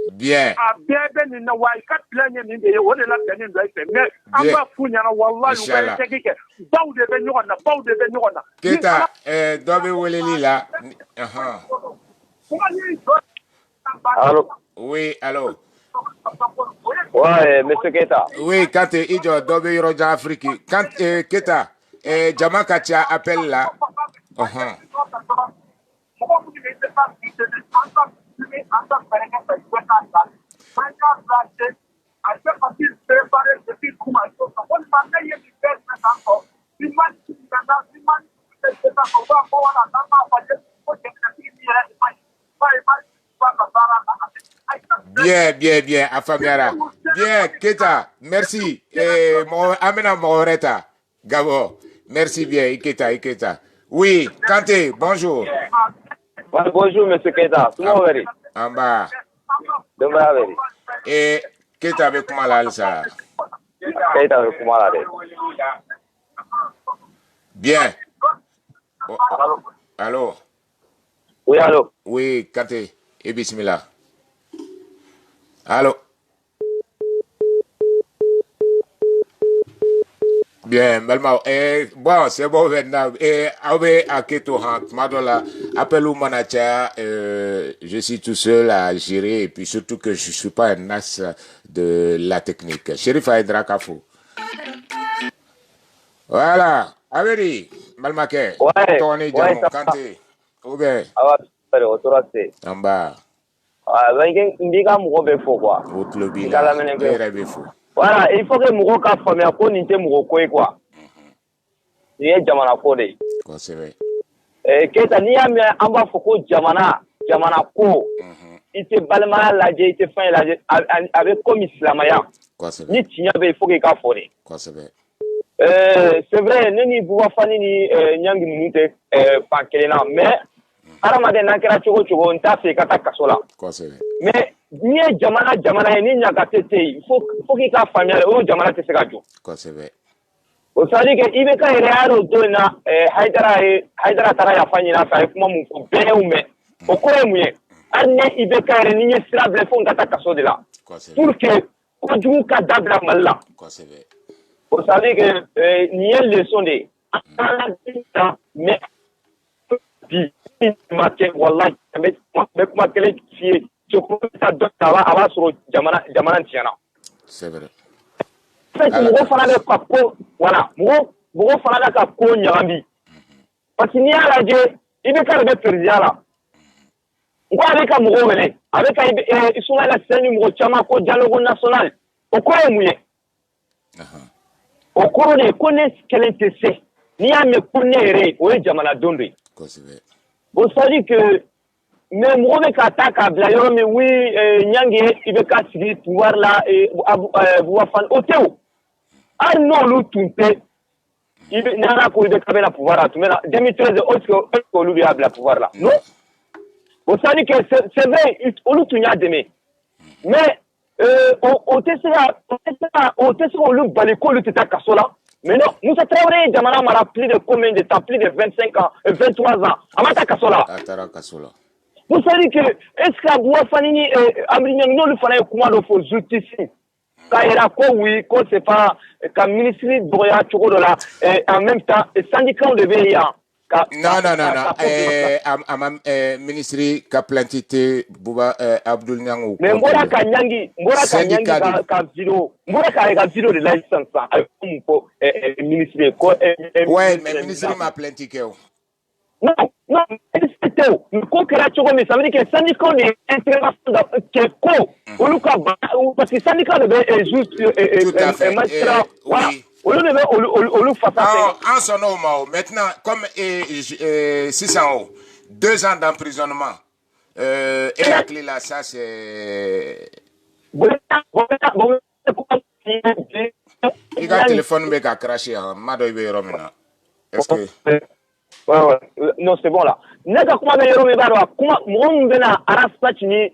a bɛɛ bɛ nin na wa i ka plan ye nin de ye o de la bɛnnen dɔ i fɛ mais an b'a f'u ɲɛna wallahi u bɛ échec kɛ baw de bɛ ɲɔgɔn na Keita dɔ bɛ weleli la Allô? Oui, allô? Ouais, monsieur Keita. Oui, quand tu es dɔ bɛ yɔrɔ jan Afrique quand Keita jama ka ca appel la Bien, Afamiara. Bien, Keita, merci. Amena Moreta, Gabo. Merci bien, Keita. Oui, Kanté, bonjour. Bonjour, monsieur Keita. Comment allez-vous? En bas. Demain, allez. Et Keita avec comment là, ça? Keita avec comment là? Bien. Oh, allô? Oui, allô? Oui, Kanté. Et bismillah. Allô? Bien, Malma. Bon, c'est bon maintenant. Awe Aketo Madola, appelle ou Manacha, je suis tout seul à gérer et puis surtout que je ne suis pas un as de la technique. Chérif Aydra Kafou. Voilà. Averi, Malmake. Ouais. Tony Djamon, Kanté. Oube. En bas. Ndiga mɔgɔ bɛ fɔ quoi. O tulo b'i la. E yɛrɛ bɛ fɔ. Voilà, il faut que mɔgɔw ka faamuya ko nin tɛ mɔgɔ ko ye quoi. Nin ye jamana ko de ye. Kosɛbɛ. Keita n'i y'a mɛn an b'a fɔ ko jamana ko i tɛ balimaya lajɛ i tɛ fɛn lajɛ a bɛ komi silamɛya. Kosɛbɛ. Ni tiɲɛ bɛ yen il faut que i k'a fɔ de. Kosɛbɛ. C'est vrai ne ni Buba Fani ni Ɲangi ninnu tɛ fan kelen na mais hadamaden n'a kɛra cogo cogo n t'a fɛ i ka taa kaso la. Kosɛbɛ. Mais n'i ye jamana ye ni ɲagate tɛ yen faut k'i k'a faamuya o jamana tɛ se ka jɔ. Kosɛbɛ. O ça veut dire que IBK yɛrɛ y'a dɔn don in na Haidara taara yafa ɲini a fɛ a ye kuma mun fɔ bɛɛ y'o mɛn o kɔrɔ ye mun ye hali ni IBK yɛrɛ ni ye sira bila fo n ka taa kaso de la pour que kojugu ka dabila Mali la. Kosɛbɛ. O ça veut dire que nin ye leçon de ye mais bi ma kɛ wallahi n bɛ kuma kelen f'i ye a b'a sɔrɔ jamana tiɲɛna. C'est vrai. Mɔgɔ fana bɛ ka ko voilà mɔgɔ fana bɛ ka ko ɲagami parce que n'i y'a lajɛ IBK de bɛ président la n ko a bɛ ka mɔgɔw wele a bɛ ka Ismaila Sɛni mɔgɔ caman ko dialogue national o kɔrɔ ye mun ye o kɔrɔ de ye ko ne kelen tɛ se n'i y'a mɛn ko ne yɛrɛ o ye jamanadenw de ye o ça dit que mais mɔgɔ bɛ ka taa k'a bila yɔrɔ min oui Ɲangi IBK sigi pouvoir la Buba Fani o tɛ o Ah non, nous tout il n'y a pas de la pouvoir là. 2013, est-ce qu'on lui a la pouvoir là? Non. Vous savez que c'est vrai, on nous tourne à demain. Mais on te sera le baléco, le teta cassola. Mais non, nous sommes travaillés dans plus de combien de temps? Plus de 25 ans, 23 ans. Amata cassola. Vous savez que, est-ce que Boua Fanini et Amrignan, non, le fallait comment le faut justice? Quand il y a quoi, oui, quand c'est pas, quand le ministre Boya Chokodola, en même temps, le syndicat de VIA. Non, ministre qui a planté Bouba Abdul Nyangou. Mais Mbora Kanyangi, ka vidéo de licence, avec mon ministre. Ouais, mais le ministre m'a planté. Non, ça veut dire que le syndicat est intéressant parce que le syndicat est juste magistrat. Voilà. En son nom, maintenant, comme 600 2 ans d'emprisonnement, et la clé là, ça c'est. Il y a un téléphone qui a craché, est-ce que. Ouais. Non, c'est bon là. Nega kuma be yoro me baro kuma mo mbena araspa chini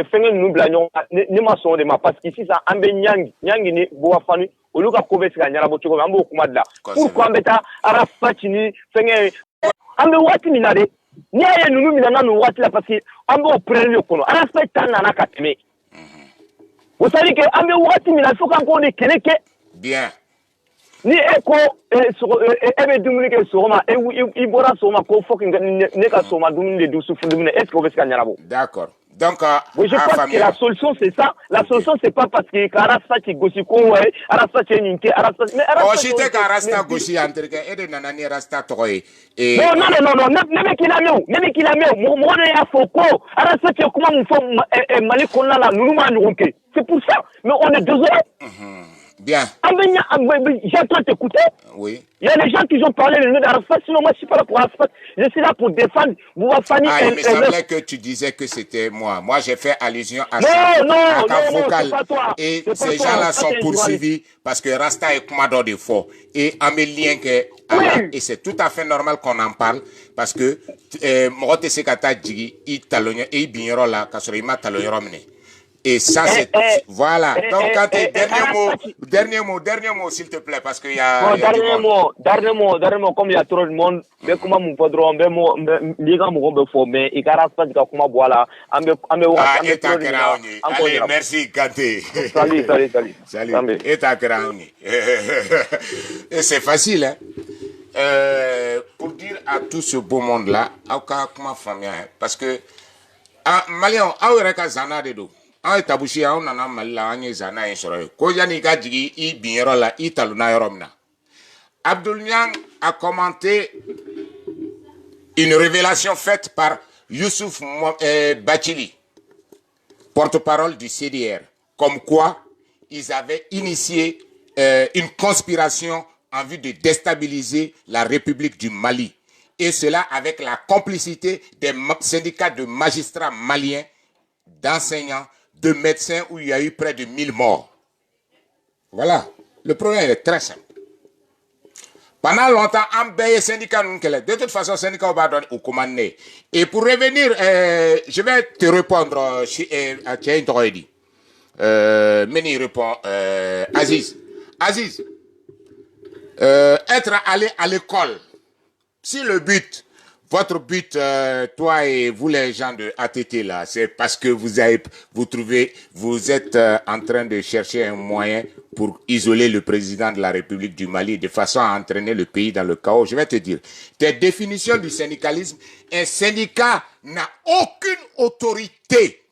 fengen nubla nyon ni ma son de ma parce que ici ça ambe nyangi ni bo afanu oluka ko be sika nyara bo choko ambo kuma da pourquoi mbeta araspa chini fengen ambe wati minade ni aye nunu minana no wati la parce que ambo prendre kono araspa tana na kateme vous savez que ambe wati minade faut qu'on de keneke bien ni eko ebe dumuni ke soma ibora soma ko fokin ne ka soma dumuni de dusu fundumune est-ce qu'on veut se nyarabo d'accord donc oui, je pense que la solution c'est ça la solution c'est pas parce que Karasa qui gosi ko ouais Arasa qui ninke Arasa mais Arasa j'étais Karasa gosi entre que et de nanani Rasta toy et non même qu'il a mieux mo ne ya foko Arasa qui comment mon femme mali konna la nuluma nunke c'est pour ça mais on est désolé. Bien. J'entends t'écouter. Oui. Il y a des gens qui ont parlé le nom d'Arafat, sinon moi je suis pas là pour Arafat. Je suis là pour défendre Bouafani. Il me semblait que tu disais que c'était moi. Moi j'ai fait allusion à non, vocal. c'est pas toi. Et ces gens-là sont poursuivis parce que Rasta est commandant de fort. Et Amélien et c'est tout à fait normal qu'on en parle parce que Morote Sekata Djigi, il talonne et il bignera là, Kasorima talonne. Et ça, c'est... Voilà. Donc, quand dernier mot, s'il te plaît, parce qu'il y a... Dernier mot, comme il y a trop de monde, mais comment mon padron, les gars m'ont formé, et car pas de comment voilà, allez, merci, Kanté. Salut. Et ta et c'est facile, hein. Pour dire à tout ce beau monde-là, comment famille, parce que, Malion, Aouereka Zana de dos. En tabushi on nana malila anye zana insoro ko yani ka jigi I binyero la I taluna yoromna. Abdul Nyang a commenté une révélation faite par Youssouf Bachili, porte-parole du CDR, comme quoi ils avaient initié une conspiration en vue de déstabiliser la République du Mali, et cela avec la complicité des syndicats de magistrats maliens, d'enseignants, de médecins, où il y a eu près de 1000 morts. Voilà. Le problème est très simple. Pendant longtemps, les syndicats de toute façon, les syndicats vont donner au commandé. Et pour revenir, je vais te répondre à Tchaïn Troedi. Meni répond, Aziz. Aziz, être allé à l'école, si le but... Votre but, toi et vous les gens de ATT là, c'est parce que vous êtes en train de chercher un moyen pour isoler le président de la République du Mali de façon à entraîner le pays dans le chaos. Je vais te dire, tes définitions du syndicalisme, un syndicat n'a aucune autorité.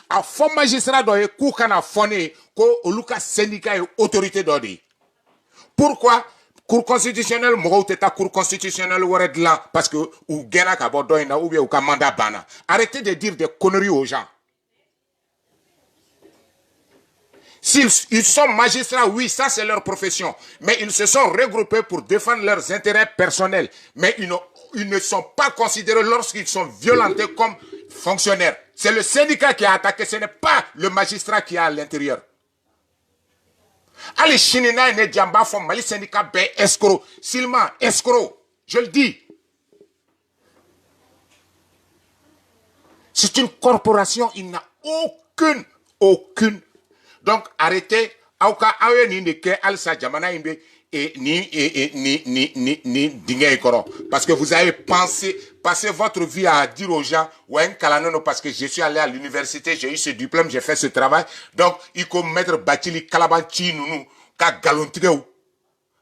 A fond magistrat doit être a fondé que le syndicat est autorité d'ordre. Pourquoi? Cour constitutionnelle, cour constitutionnelle, parce que ou gena ka bodoina ou bien ou mandat bana. Arrêtez de dire des conneries aux gens. S'ils sont magistrats, oui, ça c'est leur profession. Mais ils se sont regroupés pour défendre leurs intérêts personnels. Mais ils ne sont pas considérés lorsqu'ils sont violentés comme fonctionnaires. C'est le syndicat qui a attaqué, ce n'est pas le magistrat qui est à l'intérieur. Allez, Chinina et Djamba font Mali syndicat ben escroc. Silman, escroc. Je le dis. C'est une corporation, il n'a aucune. Donc, arrêtez. Aouka, aouye ni neke, alsa jamana imbe, et ni dingue ekoro. Parce que vous avez passé votre vie à dire aux gens, ouais, kalanono, parce que je suis allé à l'université, j'ai eu ce diplôme, j'ai fait ce travail. Donc, il faut mettre Batili Kalabanchi, nous, ka galontigou.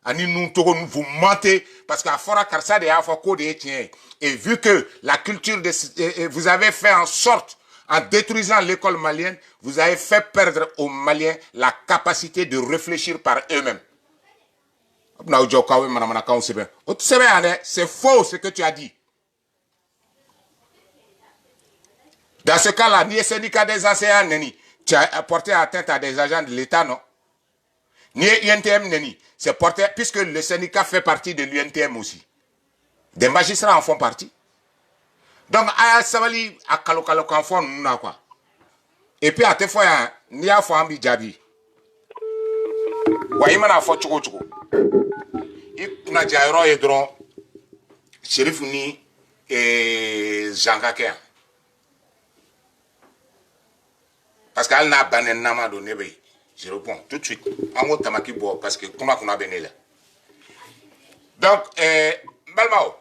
Ani nous, vous mentez, parce qu'à Fora Karsa de Afako de Etienne. Et vu que la culture vous avez fait en sorte, en détruisant l'école malienne, vous avez fait perdre aux Maliens la capacité de réfléchir par eux-mêmes. C'est faux ce que tu as dit. Dans ce cas-là, ni le syndicat des enseignants, tu as porté atteinte à des agents de l'État, non? Ni l'UNTM, c'est porté, puisque le syndicat fait partie de l'UNTM aussi. Des magistrats en font partie. Donc, à Savali, à Kalokalo, quoi. Et puis, à Tefoya, ni à Fouambi Djabi. Waïmana Fo Choko Choko. Il n'a déjà eu droit, Chérif Ni et Jean Kaker. Parce qu'elle n'a pas de nama de Nebe. Je réponds tout de suite. En mot Tamaki Bo, parce que qu'on a béni là. Donc, Balmao.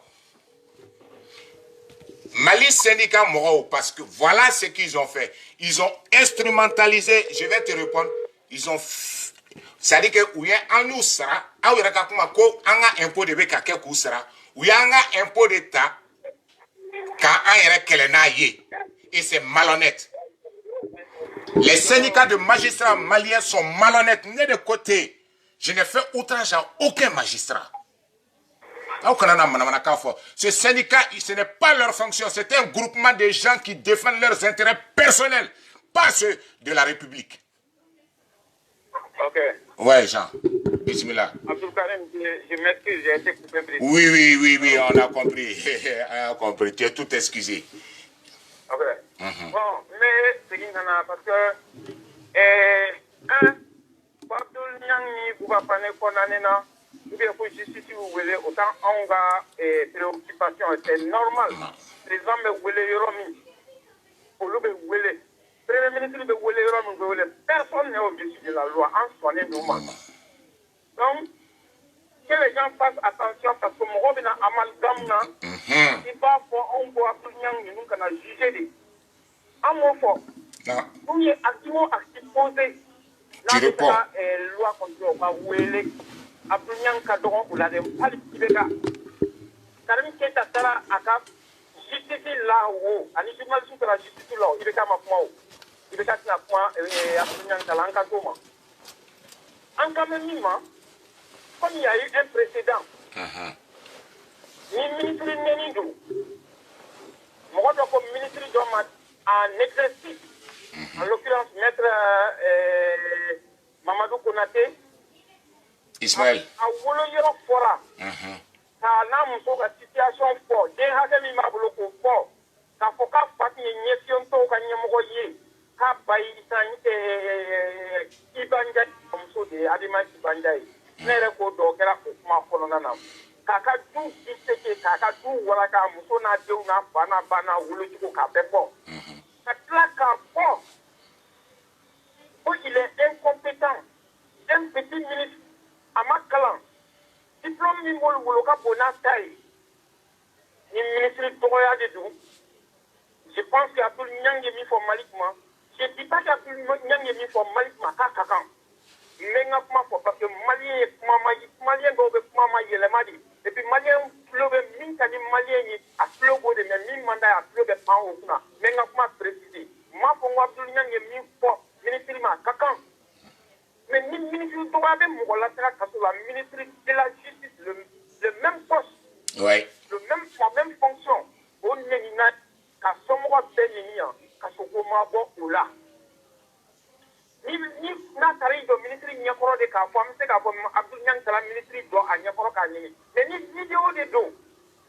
Mali syndicat Moro, parce que voilà ce qu'ils ont fait. Ils ont instrumentalisé, je vais te répondre, ils ont, c'est-à-dire que, où il y a un nous sera, où il y a un impôt de béka quelque sera, où il y a un impôt d'État, quand un y a quelqu'un et c'est malhonnête. Les syndicats de magistrats maliens sont malhonnêtes, nés de côté. Je n'ai fait outrage à aucun magistrat. Ce syndicat, ce n'est pas leur fonction, c'est un groupement de gens qui défendent leurs intérêts personnels, pas ceux de la République. Ok. Ouais, Jean. Bismillah. Abdulkarim, je m'excuse, j'ai été coupé. Oui, on a compris. On a compris, tu es tout excusé. Ok. Bon, mais c'est qu'il y en a parce que, Abdul Nyang, vous va pas condamner, non? Ou bien pour justice, vous voulez, autant on a préoccupation, c'est normal. Les hommes voulaient Yoromi. Pour le voulez. Premier ministre de voulez Yoromi, personne n'est au-dessus de la loi, en soignant nous-mêmes. Donc, que les gens fassent attention parce que mon revenu amalgame, il va faire un peu Abdul Nyang, nous qu'on a jugé. En mon fort, vous y êtes activement posé. Tu réponds. La loi contre le voulez. Abdul Nyang Kadron ou la Pali Tibeka. Karim Keta Tala Akap, justice là où, à l'issue de la justice là, il est comme un point. Il est comme un point, et Abdul Nyang Tala Ankatoma. En Cameroun, comme il y a eu un précédent, le ministre Nenidou, moi, comme ministre d'Homme en exercice, en l'occurrence, maître Mamadou Konaté, Ismaël. A wolo yoro fora. Ka na muso ka situation fo. Den hake mi ma bolo ko fo. Ka fo ka fati nyesion to ka nyemgo ye. Ka bayi san ibanja muso de adima ibanja yi. Nere ko do kera ko kuma kono na nam. Ka ka du diseke ka ka du wala ka muso na de na bana wolo jiko ka befo. Ka tla ka fo. Il est incompétent. Un petit ministre Amakalan, diplôme ni mol woloka bonatai, ni ministre Toya de Dou. Je pense qu'il y a tout le monde qui est mis malikma. Je ne dis pas qu'il y a tout le monde qui est mis malikma, kakakan. Mais parce que Malien doit être Malien, et puis Malien, le min kani Malien, a flogo de mes mandat à flogo de pan au kuna. Mais n'a précisé. Ma pour moi, tout le monde est mis ministre ma kakan. Mais le ministre de la ministre de la Justice, le même poste, ouais. La même fonction, on est qu'à son roi béni, qu'à son comment bon ou là. Ni n'a pas eu de ministre n'y a pas de cas, c'est qu'à Abdul Nyang la ministre doit à n'y a pas de mais ni vidéo de dos,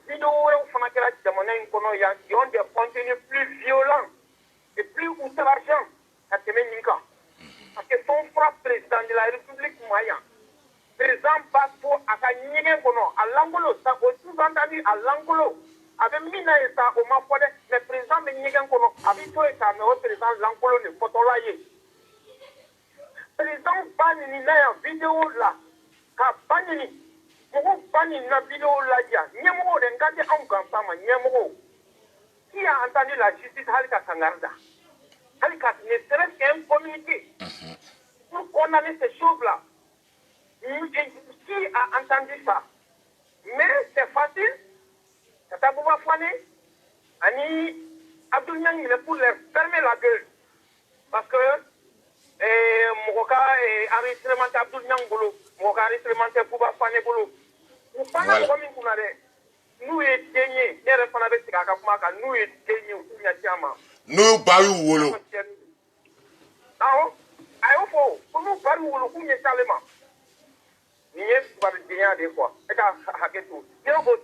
vidéo où on a que la demande qui ont des contenus plus violents et plus outrageants qu'à Temenika. Parce que son frère président de la République moyen. Président Baspo a gagné à l'angolo, ça a sous-entendu à l'angolo. Avec Mina et ça, au Mafode, le président de Nigenkono, avec toi et ça, mais le président l'angolo ne faut pas y. Président Bani n'a une vidéo là, car Bani, pour Bani n'a vidéo là, il y a Niamo, regardez en Gansama, Niamo. Qui a entendu la justice Halika Sangarda? Halika ne serait qu'un communiqué pour condamner ces choses-là. Qui a entendu ça? Mais c'est facile. C'est à Bouba Fane. Ani Abdul Niang, il est pour leur fermer la gueule. Parce que Mokoka est enregistrement Abdul Niang Bolo. Mokoka enregistrement Bouba Fane Bolo. Nous parlons comme une coulade. Nous étions déniés. Nous étions déniés. Nous parlons Wolo. Ah, ayofo, nous parlons Wolo, nous sommes salement. Nous sommes déniés des fois. Et à Haketou. Nous sommes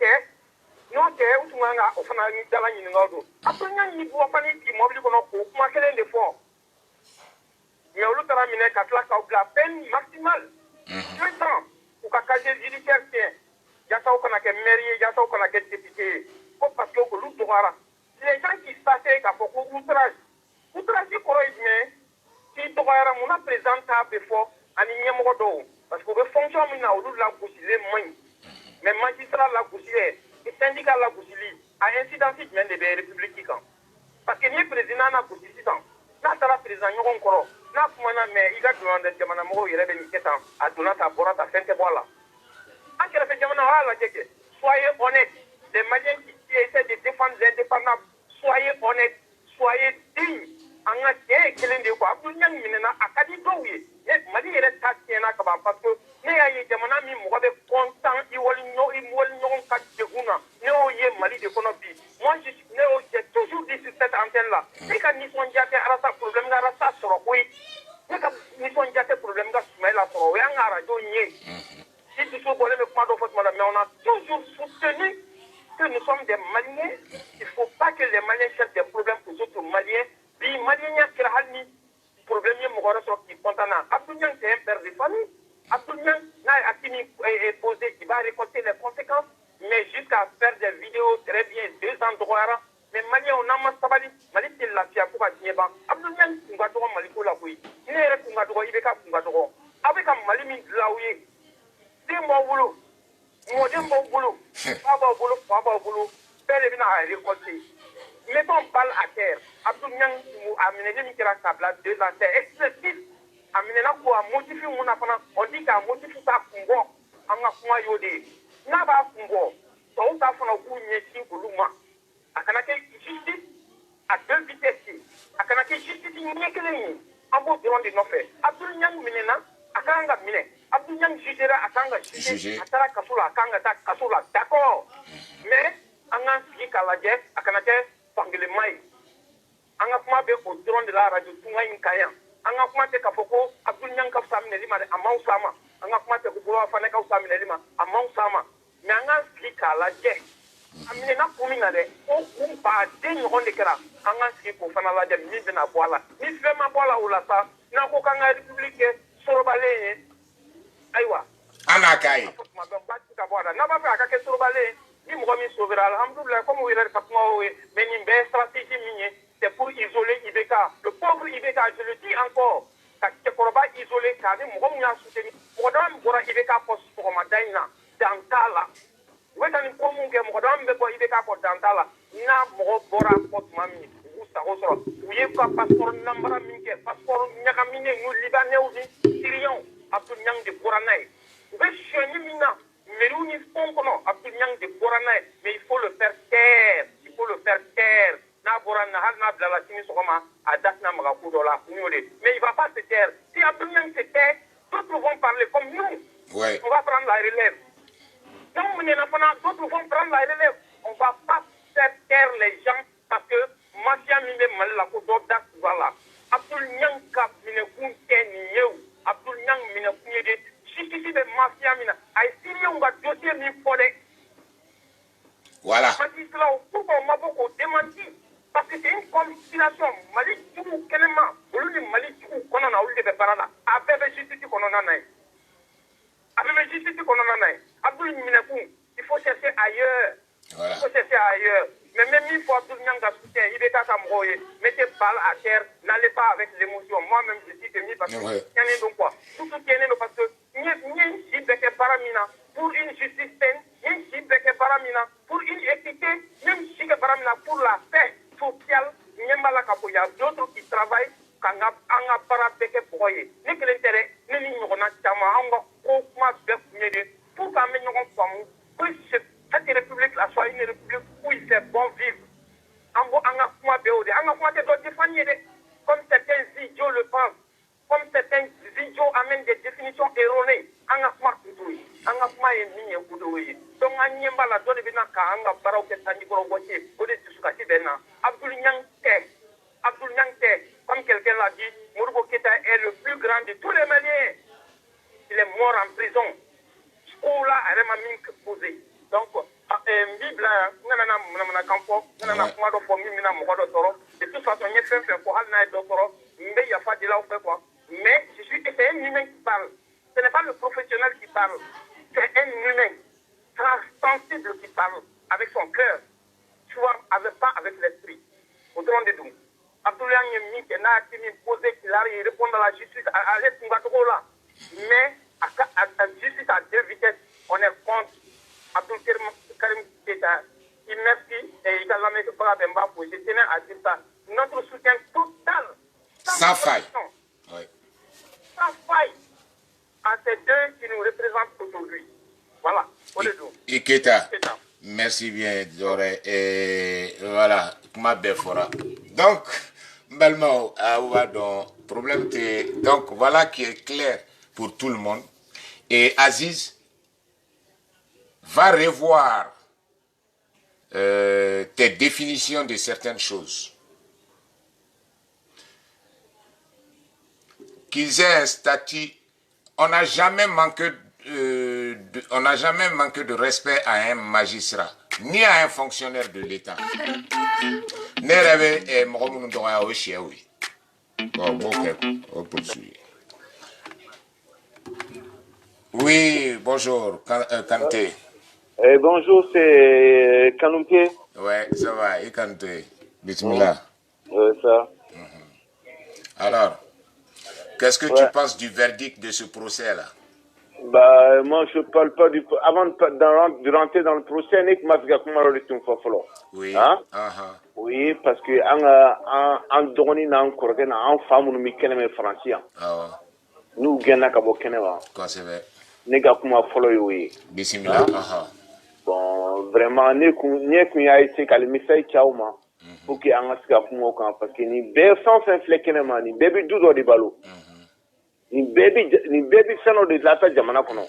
non que où tu m'as offert un dans la numéro. Après nous pouvons pas ni qui mobile qu'on a pour moi quel est l'effort. Mais au lieu de ramener qu'à la peine maximale. 2 ans pour qu'à casier judiciaire tient. Y'a ça qu'on a que mairie, y'a ça qu'on a que député. Parce que l'autre droit. Les gens qui se passaient qu'à beaucoup outrage. Outrage c'est quoi mais si droit mon présentant before ani numéro parce que le fonction mina au lieu de la boucher les mains. Mais magistrat la boucher. Le syndicat la Boussili a incidence même des républicains. Parce que le président n'a pas de temps. N'a pas de président, n'a pas mais il a demandé que Manamo il est à donner ta borate à fin de voilà. En quelque sorte, soyez honnêtes. Les Maliens qui essaient de défendre l'indépendance, soyez honnêtes, soyez dignes. En a quelqu'un de quoi, tout le monde a dit oui. Mali est taxé parce que ne y'a ye jamana min mɔgɔ bɛ content i wali ɲɔgɔn ka degun na ne y'o ye Mali de kɔnɔ bi moi j'ai toujours dit sur cette antenne là ne ka nisɔndiya tɛ Arasa problème ka Arasa sɔrɔ koyi ne ka nisɔndiya tɛ problème ka Sumayila sɔrɔ o y'an ka radio ye si dusu bɔlen bɛ kuma dɔ fɔ tuma la mais on a toujours soutenu que nous sommes des Maliens il faut pas que les Maliens cherchent des problèmes aux autres Maliens bi Maliens y'a kɛra hali ni problème ye mɔgɔ wɛrɛ sɔrɔ k'i content na Abdou Niang c'est un père de famille. Absolument, n'a posé, il va récolter les conséquences, mais jusqu'à faire des vidéos très bien, 2 endroits. Mais Mali, on a ma sabali, Mali, c'est la fia pour bâtir. Absolument, on va droit Maliko la oui. Il est resté on va droit, il est capable on va droit. Avec un Mali, là où il est. C'est mon boulot. Moi, j'aime mon boulot. Pas boulot. Père est venu à récolter. Mettons balle à terre. Absolument, a mené des micro-sables, 2 ans, c'est excessif. Aminena ko a motifi muna fana on dit qu'à motifi ta kungo anga kuma yode na ba kungo to ta fana ku nyesi kuluma akana ke justice à 2 vitesses akana ke justice nyekele abo de no fait Abdul Niang minena akanga mine Abdul Niang jugera akanga juger atara kasula akanga ta kasula d'accord mais anga fi kala je akana ke pangele mai anga kuma be au drone de la radio tunga inkaya anga kuma te ka foko Abdul Niang ka famine lima de amau sama anga kuma te ko bolo fa ne ka famine lima amau sama mais anga slika la je amine na kumina de o kumpa de nyon de kra anga ski ko fana la je mi de na boala mi fe ma boala ula sa na ko kanga republique sorobale aywa ana kai ma ba ba ka boala na ba fa ka ke sorobale ni mo mi sobera alhamdulillah comme oui ka mo we beni be stratégie minye c'est pour isoler Ibeka. Le pauvre Ibeka, je le dis encore, c'est pour pas isoler car les gens qui soutenu. Madame Bora Ibeka pour Madaina, Dantala. Vous êtes un commun que Madame Bora Ibeka pour Dantala. Na Bora pour Mami. Vous savez, vous n'avez pas passeport Nambara Minke, passeport Nyakamine, nous Libanais ou Syriens, Abdul Niang de Boranaï. Vous êtes chez Nimina, mais nous n'y sommes pas Abdul Niang de Boranaï, mais il faut le faire taire. Il faut le faire taire. Mais il va pas se taire. Si Abdoulaye se tait, d'autres vont parler comme nous. Ouais. On va prendre la relève. D'autres vont prendre la relève. On va pas faire taire les gens parce que Mafia Mime Malala Kododa voilà. Abdoulaye Kap Mine Kunke Nieu. Abdoulaye Mine Kunye. Si de Mafia Mina. Aïe, si on va dossier mi fole. Voilà. Magistrat, pourquoi on m'a beaucoup démenti? Parce que c'est une conspiration. Mali, tout, quellement, olu ni Mali tigiw kɔnɔ na olu de bɛ baara la a bɛɛ bɛ justice kɔnɔna na ye a bɛɛ bɛ justice kɔnɔna na ye Abdul minɛkun il faut chercher ailleurs il faut chercher ailleurs mais même il faut Abdul Niang ka soutien i bɛ taa ka mɔgɔw ye mettez balle à terre n'allez pas avec l'émotion moi-même je suis ému parce que tiɲɛnen don quoi surtout tiɲɛnen don parce que n ye si bɛɛ kɛ baara min na pour une justice saine n ye si bɛɛ kɛ baara min na pour une équité n ye si kɛ baara min na pour la paix sociale n b'a la ka fɔ y a d'autres qui travaillent k'an ka baara bɛɛ kɛ bɔgɔ ye ne kelen tɛ dɛ ne ni ɲɔgɔnna caman anw ka ko kuma bɛɛ kun ye de pour qu'an bɛ ɲɔgɔn faamu que cette république là soit une république où il fait bon vivre an ko an ka kuma bɛɛ o de an ka kuma tɛ dɔ défendre ye dɛ comme certains idiots le pensent comme certains idiots amènent des définitions erronées an ka kuma tun t'o ye an ka kuma ye min ye o de y'o ye donc an ɲɛ b'a la dɔ de bɛ na k'an ka baaraw kɛ sanjikɔrɔ wɔsi ye o de dusukasi bɛ na Abdul Niang tɛ comme quelqu'un l'a dit Modibo Keïta est le plus grand de tous les Maliens il est mort en prison ko la a yɛrɛ ma min posé donc n b'i bila n kana na manamanakan fɔ n kana na kuma dɔ fɔ min bɛna mɔgɔ dɔ tɔɔrɔ de toute façon n ye fɛn fɛn fɔ hali n'a ye dɔ tɔɔrɔ n bɛ yafa deli aw fɛ quoi mais c'est un humain qui parle ce n'est pas le professionnel qui parle c'est un humain sensible qui parle avec son cœur tu vois pas avec l'esprit autrement de tout Abdoulaye ye min kɛ n'a ti min posé qu'il a répondre à la justice ale tun ka cogo la mais à justice à deux vitesses on est contre Abdul Karim Keïta il merci et il a la messe para Bemba pour je tenais à dire ça notre soutien total sans faille oui. Sans faille à ces deux qui nous représentent aujourd'hui voilà et Keïta merci bien Doré et voilà ma belle fora donc Balmao donc problème donc voilà qui est clair pour tout le monde et Aziz va revoir tes définitions de certaines choses qu'ils aient un statut on n'a jamais manqué de respect à un magistrat ni à un fonctionnaire de l'État. Ne rêvez mɔgɔ minnu dɔgɔya o ye sɛw ye. Bon, bon, on poursuit. Oui, bonjour, Kanté. Bonjour, c'est Kanouké. Ouais, ça va, et Kanté. Bismillah. Ça. Alors, qu'est-ce que tu penses du verdict de ce procès-là? Bah, moi, je parle pas du... Avant de rentrer dans le procès, je m'a fait comment le retour. Oui. Hein? Oui, parce que en donnant en correct, en femme, nous sommes français. Nous gagnons à Bokena. Quoi, c'est vrai? Nous avons fait oui. Bismillah. Bon, vraiment, nous avons été à l'émission Kaouma. Pour qu'il y ait un peu parce que nous avons fait un fléquement, nous avons douze de ballot. Ni baby sano de lata jamana kono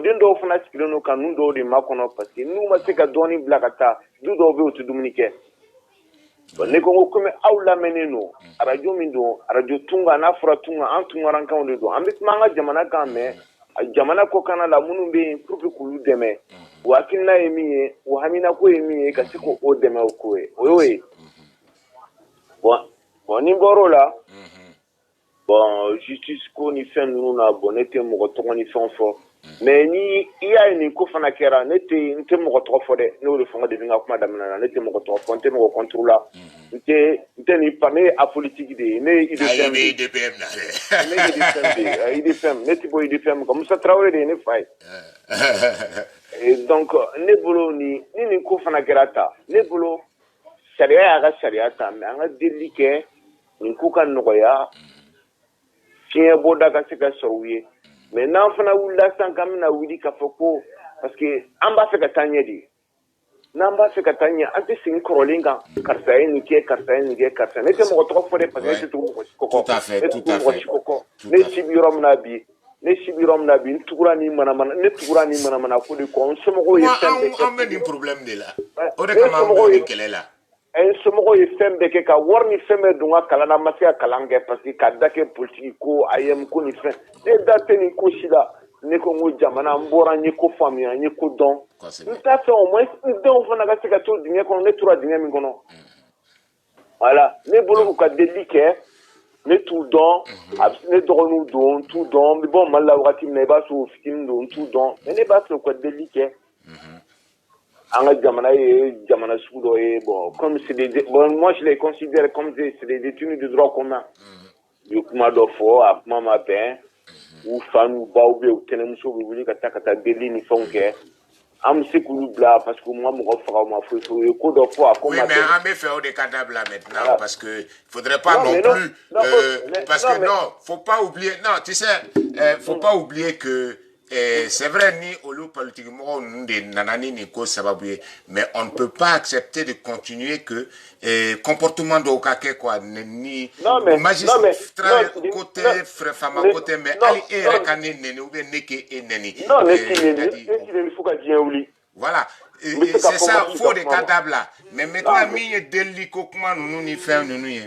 den do fana sikileno kan nu do de makono parce que nu ma se ka doni blakata du do be o tudumnike bon ne ko ko me awla meneno radio min do radio tunga na fura tunga an tunga ran kan do ambit manga jamana kan me jamana ko kana la munu be pour que kulu deme wa kinna emiye wa hamina ko emiye ka siko o deme ko e oyoe bon ni borola bon justice ko ni fɛn ninnu na bon ne tɛ mɔgɔ tɔgɔ ni fɛn fɔ mais ni i y'a ye nin ko fana kɛra ne tɛ mɔgɔ tɔgɔ fɔ dɛ ne y'o de fɔ n ka depuis n ka kuma daminɛ na ne tɛ mɔgɔ tɔgɔ fɔ n tɛ mɔgɔ contre la n tɛ nin pa ne ye apolitique de ye ne ye IDFM de ye ne ye IDFM de ye IDFM ne tɛ bɔ IDFM kan Musa Traoré de ye ne fa ye et donc ne bolo ni nin ko fana kɛra ta ne bolo sariya y'a ka sariya ta mais an ka delili kɛ nin ko ka nɔgɔya fiɲɛ bɔda ka se ka sɔrɔ u ye mais n'an fana wulila sisan k'an bɛna wuli k'a fɔ ko parce que an b'a fɛ ka taa ɲɛ de n'an b'a fɛ ka taa ɲɛ an tɛ segin kɔrɔlen kan karisa ye nin kɛ karisa ye nin kɛ karisa ne tɛ mɔgɔ tɔgɔ fɔ dɛ parce que ne tɛ tugu mɔgɔ si kɔkɔ ne tɛ tugu mɔgɔ si kɔkɔ ne si bɛ yɔrɔ min na bi n tugura ni manamana ko de kɔ n somɔgɔw ye fɛn bɛɛ kɛ an bɛ nin problème de la o de kama an b'o nin kɛlɛ la n somɔgɔw ye fɛn bɛɛ kɛ ka wari ni fɛn bɛɛ don n ka kalan na n ma se ka kalan kɛ parce que ka da kɛ politique ko AEM ko ni fɛn ne da tɛ nin ko si la ne ko n ko jamana n bɔra n ye ko faamuya n ye ko dɔn n t'a fɛ au moins n denw fana ka se ka to dingɛ kɔnɔ ne tora dingɛ min kɔnɔ voilà ne bolo k'u ka delili kɛ ne t'u dɔn a bɛ ne dɔgɔninw don t'u dɔn n bɛ bɔ Mali la wagati min na i b'a sɔrɔ u fitinin don t'u dɔn mais ne b'a fɛ u ka delili kɛ an ka jamana ye jamana sugu dɔ ye bon comme c'est des bon moi je les considère comme c'est des détenus de droit commun u ye kuma dɔ fɔ a kuma ma bɛn u fa n'u baw bɛ u tɛnɛmuso bɛ wuli ka taa delili ni fɛnw kɛ an bɛ se k'olu bila parce que u ma mɔgɔ faga u ma foyi foyi u ye ko dɔ fɔ a ko ma bɛn. Oui, mais an bɛ fɛ o de ka dabila maintenant parce que faudrait pas non plus parce que non faut pas oublier non tu sais faut pas oublier que c'est vrai ni olu politique mɔgɔw ninnu de nana ni nin ko sababu ye mais on ne peut pas accepter de continuer que comportement dɔw ka kɛ quoi ni magistrat côté fama côté mais hali e yɛrɛ ka ne neni ou bien ne k'e neni. non ne t'i neni fo ka diɲɛ wuli. Voilà. C'est ça, il faut des cadavres là. Mais maintenant, il y a des lits ni faire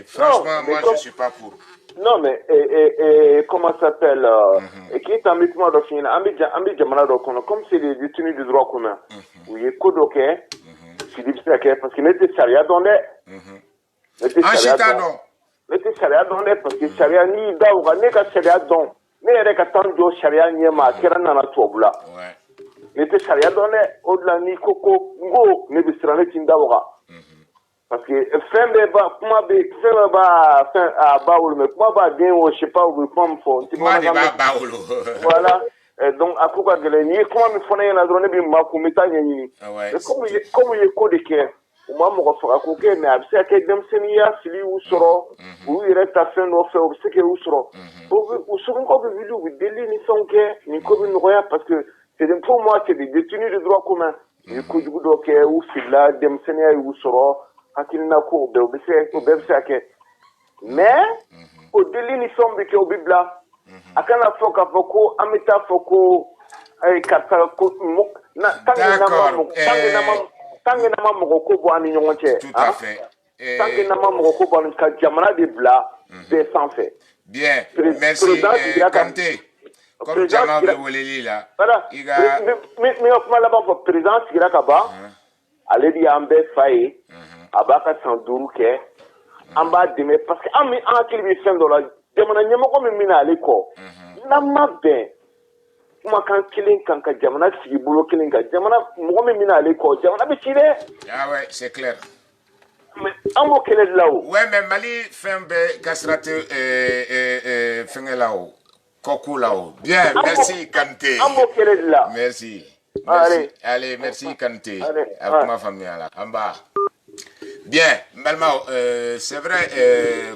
franchement, moi je ne suis pas pour. Non, mais comment ça s'appelle qui est en mutement de fin, comme c'est des détenus de droit commun. Oui, il y a Kodoke, Philippe Sake, parce qu'il était charia dans les. Mettez charia dans les, parce que charia ni d'aoura, n'est qu'à charia dans. Mais il y a tant de charia ni ma, qui est dans la toile. Mettez charia dans les, au-delà ni coco, ngo, ne bistrane tindaoura. Parce que fin de ba kuma be fin ba fin a baoul mais kuma ba bien ou je sais pas où comme faut moi de ba baoul voilà donc à quoi gele ni comment me fona na drone bi ma ko mita nyini comme il ko de ke o ma mo ko fa ko ke mais abse ke dem seniya sili ou soro ou il reste à fin no fait ou ce que ou soro ou souvent ko be vidéo bi deli ni son ke ni ko bi noya parce que c'est pour moi c'est des détenus de droit commun ni ko du do ke ou fila dem seniya ou soro hakilina ko be be se ake mais au deli ni sombe ke obibla akana foka foko amita foko ay kata ko na tangena mamo ko bo ani nyonche tout à fait tangena mamo ko bo ka jamana de bla de sans fait bien merci Kanté comme jama be woleli la iga mais on va là-bas pour président sira kaba ale di ambe faye abaka sanduru ke amba deme parce que ami an kilbi sen do la jamana nyamako mi mina ale ko na mabbe kuma kan kilin kan ka jamana sigi bulo kilin ka jamana mo mi mina ale ko jamana be tire ah ouais c'est clair mais amo kele lawo ouais mais Mali fembe kasrate fengelawo koku lawo bien merci Kanté amo kele la merci allez merci Kanté ma famille là en bas. Bien, Malmao, c'est vrai,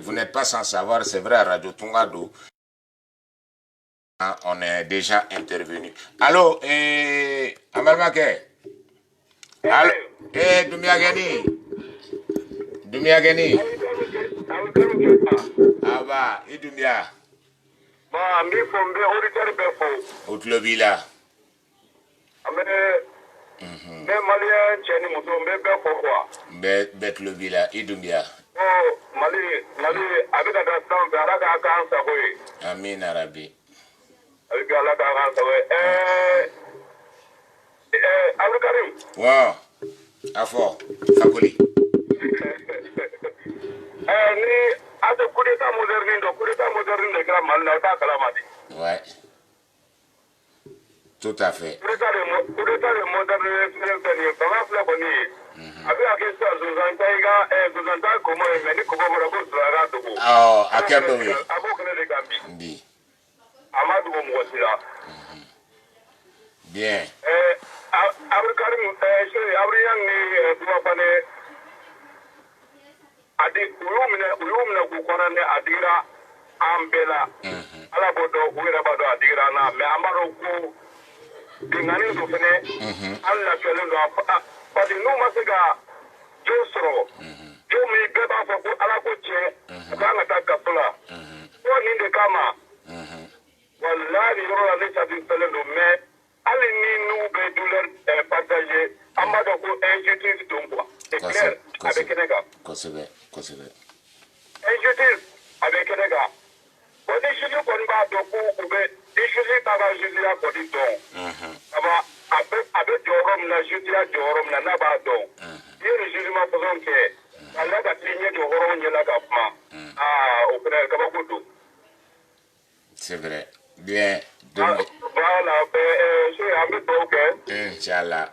vous n'êtes pas sans savoir, c'est vrai, Radio Tungado, on est déjà intervenu. Allô, Amalmake? Allô, Dumiageni? Ah bah, et Dumia? Bah, mi fombe, auditeur befo. Outlobila. Mais malien cheni muso mbe be quoi bet le villa idumbia oh mali abida da tan be ala ka kan sa ko amin arabi abi ala ka kan sa Abdou Karim wow afo fakoli ni ade coup d'état moderne de grand mal na ta kala madi ouais tout à fait. Coup d'état de moderne de comment faire bonnie. Avec la question Zuzanta comment mener comment vous la rendre. Oh, à quel moment? Avant que les Gambie. Bi. Amadou Mwasila. Bien. Abdou Karim Abrian ni tuwapane adi uyumna kukonane adira ambela. Ala bodo uira bado adira na me amaro ku dingani do fene alla fele do padi no masega josro jo mi beba fa ko ala ko che kana ta kapula ko ni de kama wallahi yoro la cha din fele do me ali ni nu be douleur partager amado ko injustice do quoi c'est clair avec Kenega kosebe injustice avec Kenega ko ni shiri ko ba do ko be ishuri baba julia ko di don aba abe jorom na julia jorom na ba don yiri juri ma pozon ke ala ka tinye do horon nyela ka kuma o kana ka ba kudu Bien. Voilà, je suis un peu ok. Inch'Allah.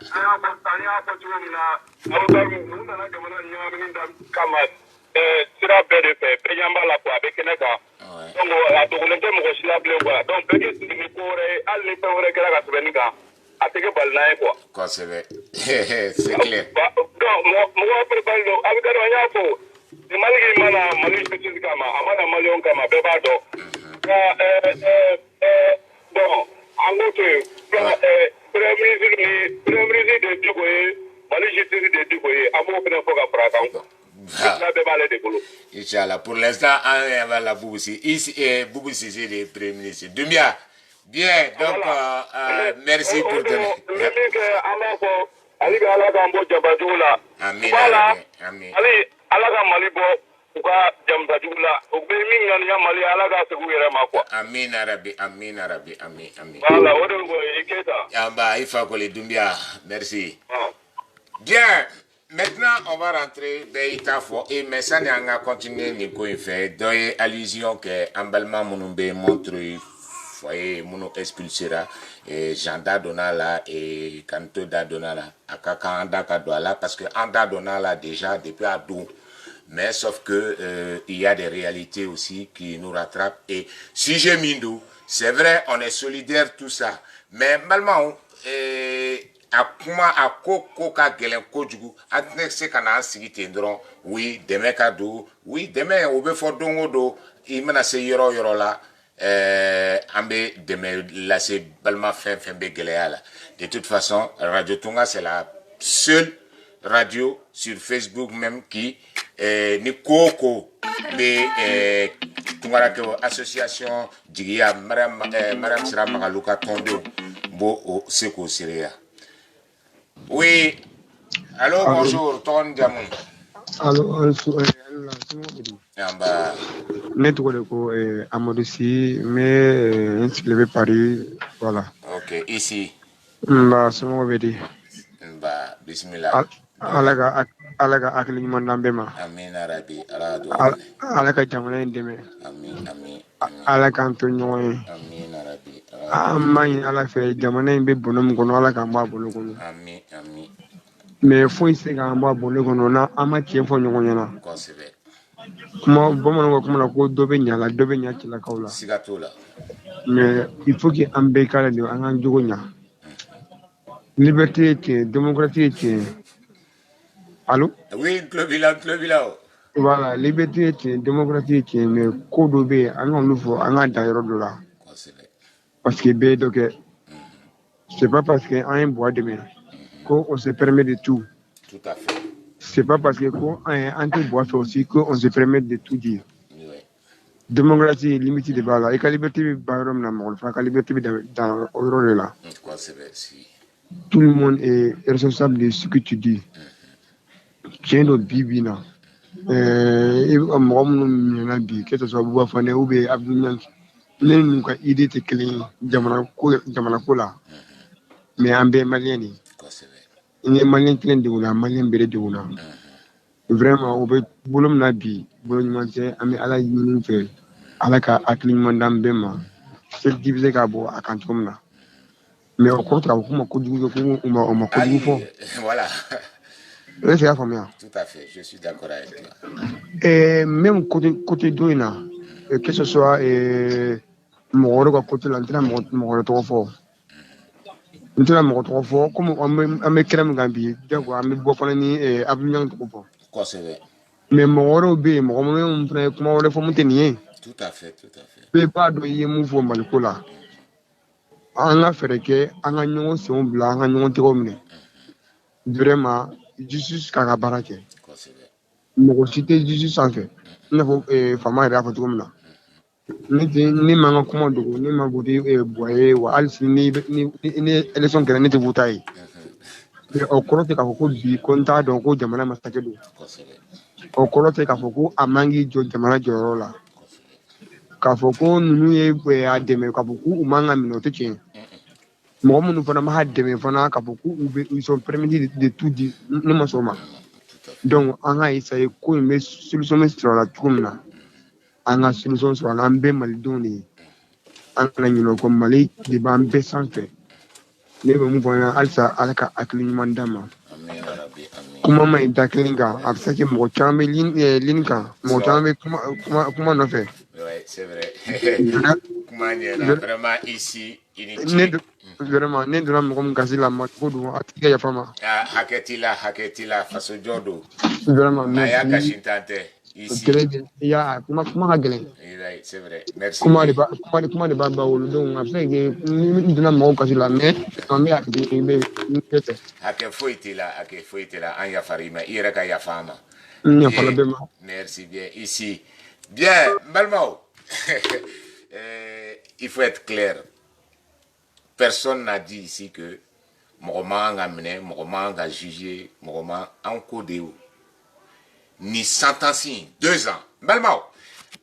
Sira bɛɛ de fɛ bɛɛ ɲɛ b'a la quoi a bɛ kɛnɛ kan donc a dogolen tɛ mɔgɔ si la bilen quoi donc bɛɛ k'i sigi ni ko wɛrɛ ye hali ni fɛn wɛrɛ kɛra ka sɛbɛnni kan a tɛ kɛ balilan ye quoi. Kosɛbɛ c'est clair. donc mɔgɔ préparé don a bɛ kɛ dɔn an y'a fɔ ni Maliki mana Mali justice kama a mana maliyɛnw kama bɛɛ b'a dɔn bon an k'o to yen premier ministre de Diko ye Mali justice de Diko ye an b'o fana fɔ ka fara a kan quoi. Inch'Allah. Pour l'instant, on va la Boubou ici Boubou Sissé, le Premier ministre. Dumbia, bien, donc merci pour ton. Amin. Amin. Amin Arabi, Amin Arabi, Amin. Voilà, il faut que les Dumbia, merci. Bien. Maintenant, on va rentrer dans et mais ça n'a pas continué Nico et fait dans allusion que emballement monumbe montre foyer mono expulsera et Janda Donala et Kanto da Donala akaka anda kadwala parce que anda Donala déjà depuis Adou mais sauf que il y a des réalités aussi qui nous rattrapent et sujet Mindou c'est vrai on est solidaire tout ça mais malheureusement akuma akoko ka gelen kojugu atne se kana sigi ten dron oui demain ka do oui demain o be fo dongo do imana se yoro la ambe demain la se balma fin be geleya la de toute façon Radio Tunga c'est la seule radio sur Facebook même qui ni koko be Tungara ke association digia Maram Sira Magaluka Tondo bo o seko siria. Oui. Allô, bonjour, Ton Diamond. Allô, network Amadou Sy, mais inscrivé Paris, voilà. Ok, ici. Bah, c'est mon védi. Bah, bismillah. Alaga akli mandambema. Amin arabi, alaga jamana indeme. Amin. Alaga Antonio. Amin arabi. Amai ala fe jamana imbe bonum kono alaga mba bolo kono. Amin. Mais faut essayer ga mba bolo kono na ama tie fo nyonyo nyana. Kosebe. Kuma bomo ko ko dobe nyala la kaula. Sigatola. Mais il faut que ambeka le an jogo nya. Liberté et démocratie et allô? Oui, Clovila. Voilà, liberté et démocratie et mais Kodobé, on nous faut un d'ailleurs de là. Parce que c'est pas parce qu'on a un bois de mer qu'on se permet de tout. Tout à fait. C'est pas parce qu'on a un bois aussi qu'on se permet de tout dire. Démocratie limitée de bala. Et la liberté barom na mol, la liberté dans le là. Tout le monde est responsable de ce que tu dis. Tiens notre bibina. Que ce soit Bouafane ou Abdounian, nous avons idée de clé Jamana Kola. Mais en bé Maliani. Il y a Malien plein de Ouna, Malien Béré de Ouna. Vraiment, au boulot Nabi, boulot Ami ala Yunfe, Alaka Akliman Dambema, c'est divisé Gabo à Kantomna. Mais au contraire, on voilà. C'est la famille. Tout à fait, je suis d'accord avec toi. Et même côté d'Oina, que ce soit mon côté l'entraînement, mon trop fort. L'entraînement trop fort, comme on me crème Gambi, on me boit et Avignon trop fort. Quoi c'est vrai? Mais mon bé, mon frère, comment on le fait monter? Tout à fait. Mais pas de y mouvoir Malcola. On a fait que, on a un si on blanc, on a un terme. Vraiment, justice Karabarake. Mon cité justice en fait. Il faut faire mal à votre homme là. Ni manque commande, ni manque boyer ou alsi ni élection que n'était voté. Mais au cours de Kafoku, du compta donc au Jamana Mastakedo. Au cours de Kafoku, à Mangi Jamana Jorola. Kafoku, nous y a des Kafoku ou Manga Minoté. Moi, nous faisons mal des Fana Kafoku où ils sont permis de tout dire, ne m'en sommes. Donc, on a essayé de solution sur la tourne. On a solution sur l'ambé Maldoni. an kana ɲinɛ o kɔ mali de b'an bɛɛ sanfɛ ne bɛ mun fɔ an ɲɛna halisa ala ka hakili ɲuman d'a ma kuma ma ɲi da kelen kan a bɛ se ka kɛ mɔgɔ caman bɛ lini kan mɔgɔ caman bɛ kuma nɔfɛ c'est vrai. Vraiment ici, vraiment ne donna mɔgɔ min gasi la ma ko don a tigi ka yafa ma hakɛ la faso jɔ don vraiment a y'a kasi tan tɛ ici kuma ka gɛlɛn c'est vrai merci kuma de b'a ba wolo donc a bɛ se ka kɛ ni donna mɔgɔw gasi la mais an bɛ hakili bɛ tɛ hakɛ foyi tɛ la an yafari ma i yɛrɛ ka yafa an ma yafala bɛɛ ma merci bien ici bien n balimaw il faut être clair. Personne n'a dit ici que Mogoma a mené, Mogoma a jugé, Mogoma a encodé ni sentencé 2 ans. Malmao,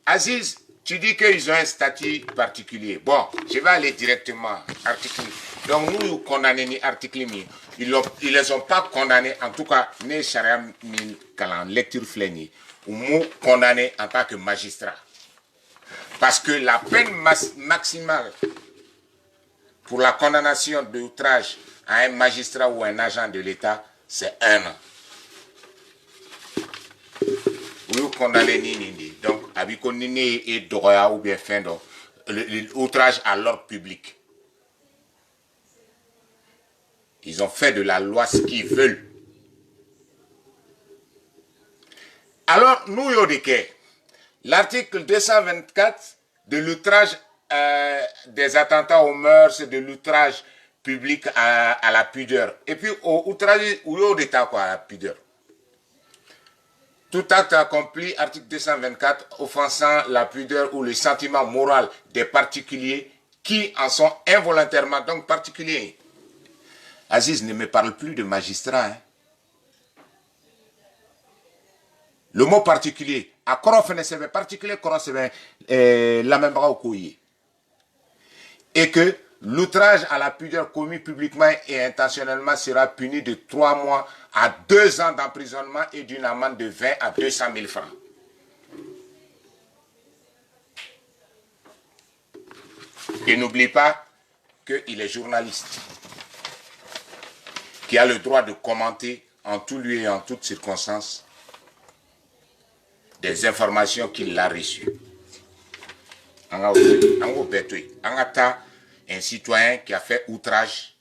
Aziz, tu dis qu'ils ont un statut particulier. Bon, je vais aller directement article. Donc nous condamnons ni article ni. Ils les ont pas condamnés, en tout cas, ne charia ni kalan lecture fleni ou nous condamnés en tant que magistrat. Parce que la peine maximale pour la condamnation d'outrage à un magistrat ou un agent de l'État, c'est 1 an. Vous condamnez Nini. Donc, Abiko Nini et Doroya ou bien fin donc l'outrage à l'ordre public. Ils ont fait de la loi ce qu'ils veulent. Alors, nous, Yodeke, l'article 224 de l'outrage des attentats aux mœurs, de l'outrage public à la pudeur. Et puis, au outrage, où il y a quoi à la pudeur? Tout acte accompli, article 224, offensant la pudeur ou le sentiment moral des particuliers qui en sont involontairement, donc particuliers. Aziz ne me parle plus de magistrat. Hein. Le mot particulier, à Korofene, c'est particulier, Korofene, la même bras au couille. Et que l'outrage à la pudeur commis publiquement et intentionnellement sera puni de 3 mois à 2 ans d'emprisonnement et d'une amende de 20 à 200 000 francs. Et n'oublie pas qu'il est journaliste, qui a le droit de commenter en tout lieu et en toutes circonstances des informations qu'il a reçues. Un citoyen qui a fait outrage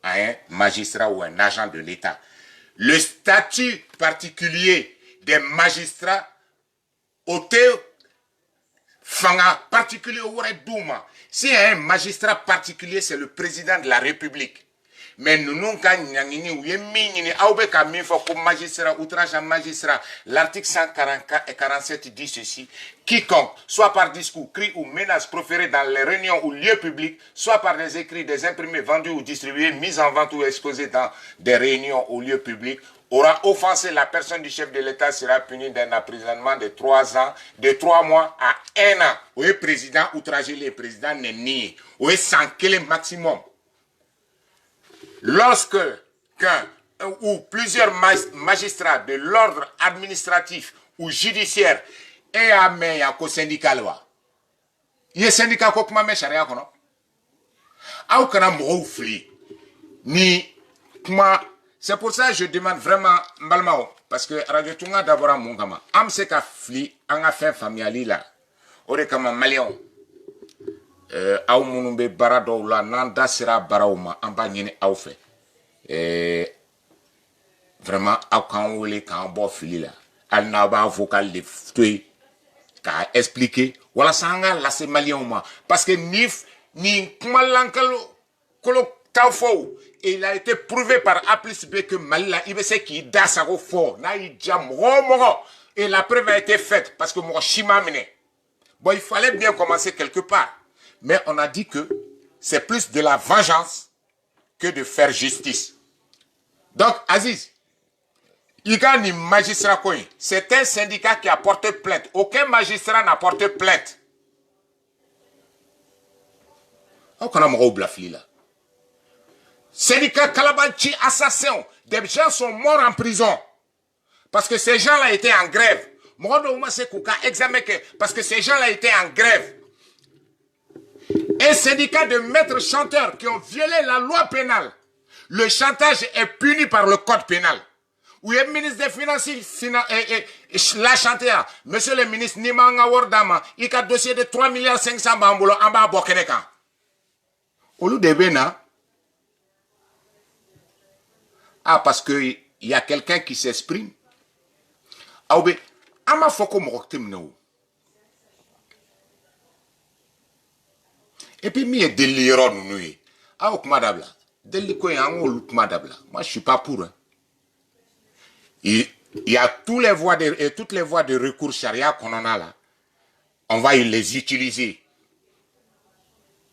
à un magistrat ou un agent de l'État. Le statut particulier des magistrats particulier au Douma. Si un magistrat particulier, c'est le président de la République. Mais nous n'avons pas magistrat, outrage à magistrat. L'article 144 et 47 dit ceci. Quiconque, soit par discours, cri ou menace proférée dans les réunions ou lieux publics, soit par des écrits, des imprimés vendus ou distribués, mis en vente ou exposés dans des réunions ou lieux publics, aura offensé la personne du chef de l'État, sera puni d'un emprisonnement de 3 ans, de 3 mois à 1 an. Oui, président, outrager les présidents n'est nié. Oui, 100 le maximum. Lorsque qu'un ou plusieurs magistrats de l'ordre administratif ou judiciaire est amené à un syndicat, il y a un syndicat qui est amené à un c'est pour ça que je demande vraiment, parce que Radio Tunga d'abord à mon gamin, am se ka fli, an a fait familial là, ore kama malion. Aw munun be bara dɔw la n'an da sera baraw ma an b'a ɲini aw fɛ vraiment aw k'an wele k'an bɔ fili la hali n'a b'a vocal de to yen k'a expliquer walasa an ka lase maliyɛnw ma parce que ni kuma lankolo taw fɔ il a été prouvé par A plus B que Mali la i bɛ se k'i da sago fɔ n'a y'i diya mɔgɔ o mɔgɔ et la preuve a été faite parce que mɔgɔ si m'a minɛ bon il fallait bien commencer quelque part. Mais on a dit que c'est plus de la vengeance que de faire justice. Donc, Aziz, Igani magistrat Koyi, c'est un syndicat qui a porté plainte. Aucun magistrat n'a porté plainte. Syndicat Kalabanchi assassin, des gens sont morts en prison. Parce que ces gens-là étaient en grève. Parce que ces gens-là étaient en grève. Un syndicat de maîtres chanteurs qui ont violé la loi pénale. Le chantage est puni par le code pénal. Où le ministre des Finances l'a chanté. Monsieur le ministre, Nimanga Wardama, il a un dossier de 3 milliards 500 bamboulo en bas à Bokeneka. Au lieu de Bena, parce qu'il y a quelqu'un qui s'exprime. Ama foko moktim no. Et puis, mi est délirant, nous. Ah, ok, madame. Moi, je suis pas pour. Hein. Il y a toutes les voies de recours charia qu'on en a là. On va les utiliser.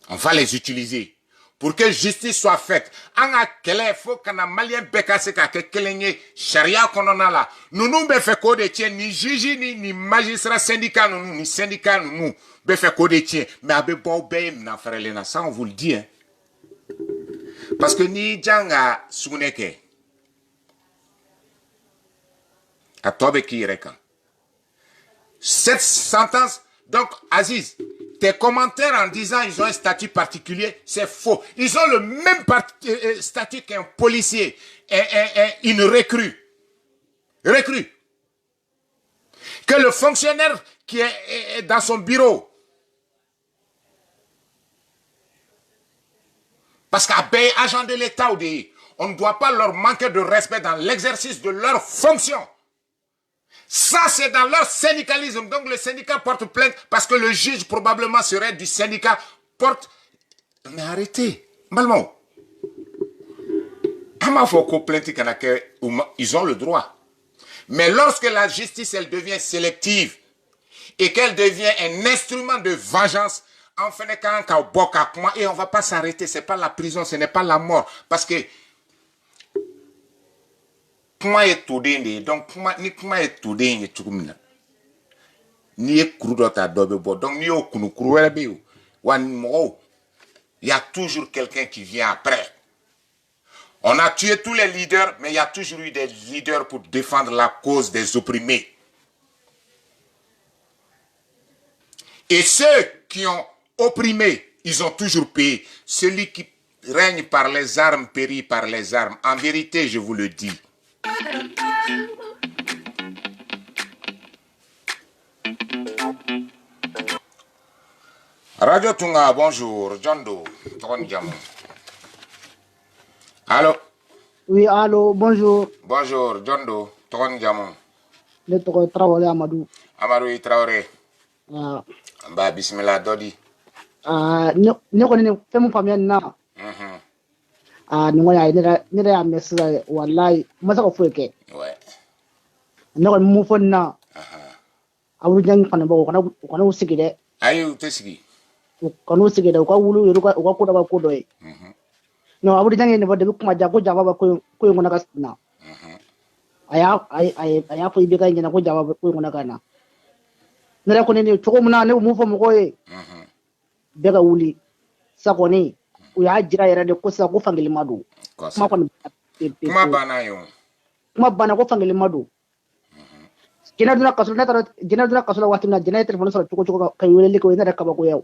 On va les utiliser. Pour que justice soit faite. En il faut qu'on a malien bekase ka ke kelenye charia qu'on en a là. Nous nous fait quoi de tien ni juge ni magistrat syndicat nous ni syndicat nous be fait quoi de tien mais abe bon be na frère Lena ça on vous le dit hein. Parce que ni janga suneke a tobe ki reka. Cette sentence donc Aziz, tes commentaires en disant ils ont un statut particulier, c'est faux. Ils ont le même statut qu'un policier, une recrue. Que le fonctionnaire qui est dans son bureau. Parce qu'à agent de l'État, on ne doit pas leur manquer de respect dans l'exercice de leur fonction. Ça, c'est dans leur syndicalisme. Donc, le syndicat porte plainte parce que le juge, probablement, serait du syndicat, porte... Mais arrêtez. Malmo. Ils ont le droit. Mais lorsque la justice, elle devient sélective et qu'elle devient un instrument de vengeance, et on ne va pas s'arrêter. Ce n'est pas la prison, ce n'est pas la mort. Parce que kuma est tout dingue, donc kuma est tout dingue, ni est cru dans ta dobe, donc ni au kunu kruwebe, il y a toujours quelqu'un qui vient après. On a tué tous les leaders, mais il y a toujours eu des leaders pour défendre la cause des opprimés. Et ceux qui ont opprimé, ils ont toujours payé. Celui qui règne par les armes périt par les armes. En vérité, je vous le dis. Radio Tunga, bonjour. John Doe, allô? Oui, allô, bonjour. Bonjour, John Doe, Toron Diamond. Le Traoré Amadou. Amadou Traoré. Bah, bismillah, Dodi. Ne ko ne femu famia na. Ni ngoya ni da mesra wallahi masa ko fueke. Ouais. Ne ko mu fonna. Awu jang kana ba ko usigi de. Ayu tesigi. Ko usigi de ko wulu yoru ko da ba ko doy. No awu jang ne ba de kuma jago jaba ba ko ngona kasna. Aya fo ibe kan ko jaba ba ko ngona kana. Ne ko ne to ko muna ne mu fo mo ko e. Bega wuli sakoni uya jira yara de ko sa ko fangeli madu kuma ko kuma bana yo kuma bana ko fangeli madu jina duna kasula wati na jina telefon so chuko kay wele ko ina ka ba ko yaw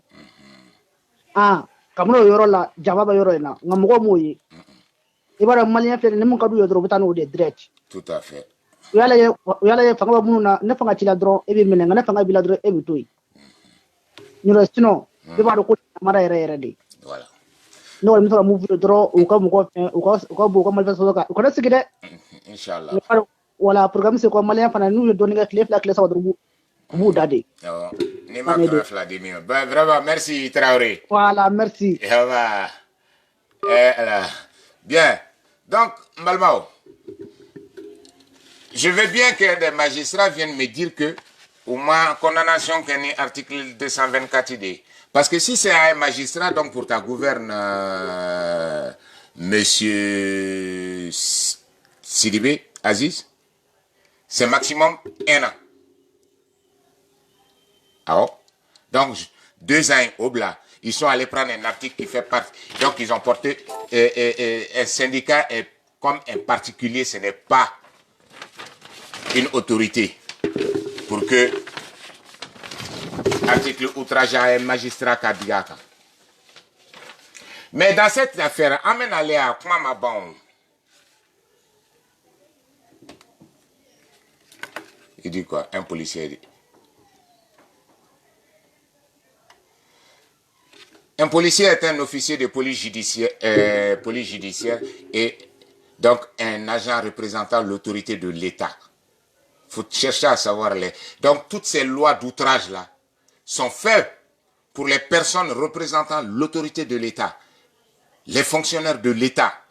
kamuno yoro la jababa yoro ina ngamugo moyi ibara malien fere ne mun kadu yodro butano de direct tout à fait yala ye fanga munu na ne fanga chila dro ebi menenga ne fanga bila dro ebi toy nyoro sino ibara ko mara yere de voilà no mi so mu dro o ka mu ko bo ko mal so ka ko sigi de inshallah wala programme c'est ko malien fana nous donner nga clé la clé ça va bu dade ni ma clé la demi vraiment merci Traoré voilà merci bien donc Malmao je veux bien que des magistrats viennent me dire que au moins condamnation qu'un article 224 idée. Parce que si c'est un magistrat, donc pour ta gouverne, monsieur Sidibé, Aziz, c'est maximum 1 an. Alors, donc 2 ans au blas. Ils sont allés prendre un article qui fait partie. Donc ils ont porté un syndicat comme un particulier, ce n'est pas une autorité. Pour que article outrage à un magistrat Kadigaka. Mais dans cette affaire, amène aller à comment ma bon. Il dit quoi? Un policier dit. Un policier est un officier de police judiciaire et donc un agent représentant l'autorité de l'État. Il faut chercher à savoir les... Donc toutes ces lois d'outrage là sont faites pour les personnes représentant l'autorité de l'État, les fonctionnaires de l'État.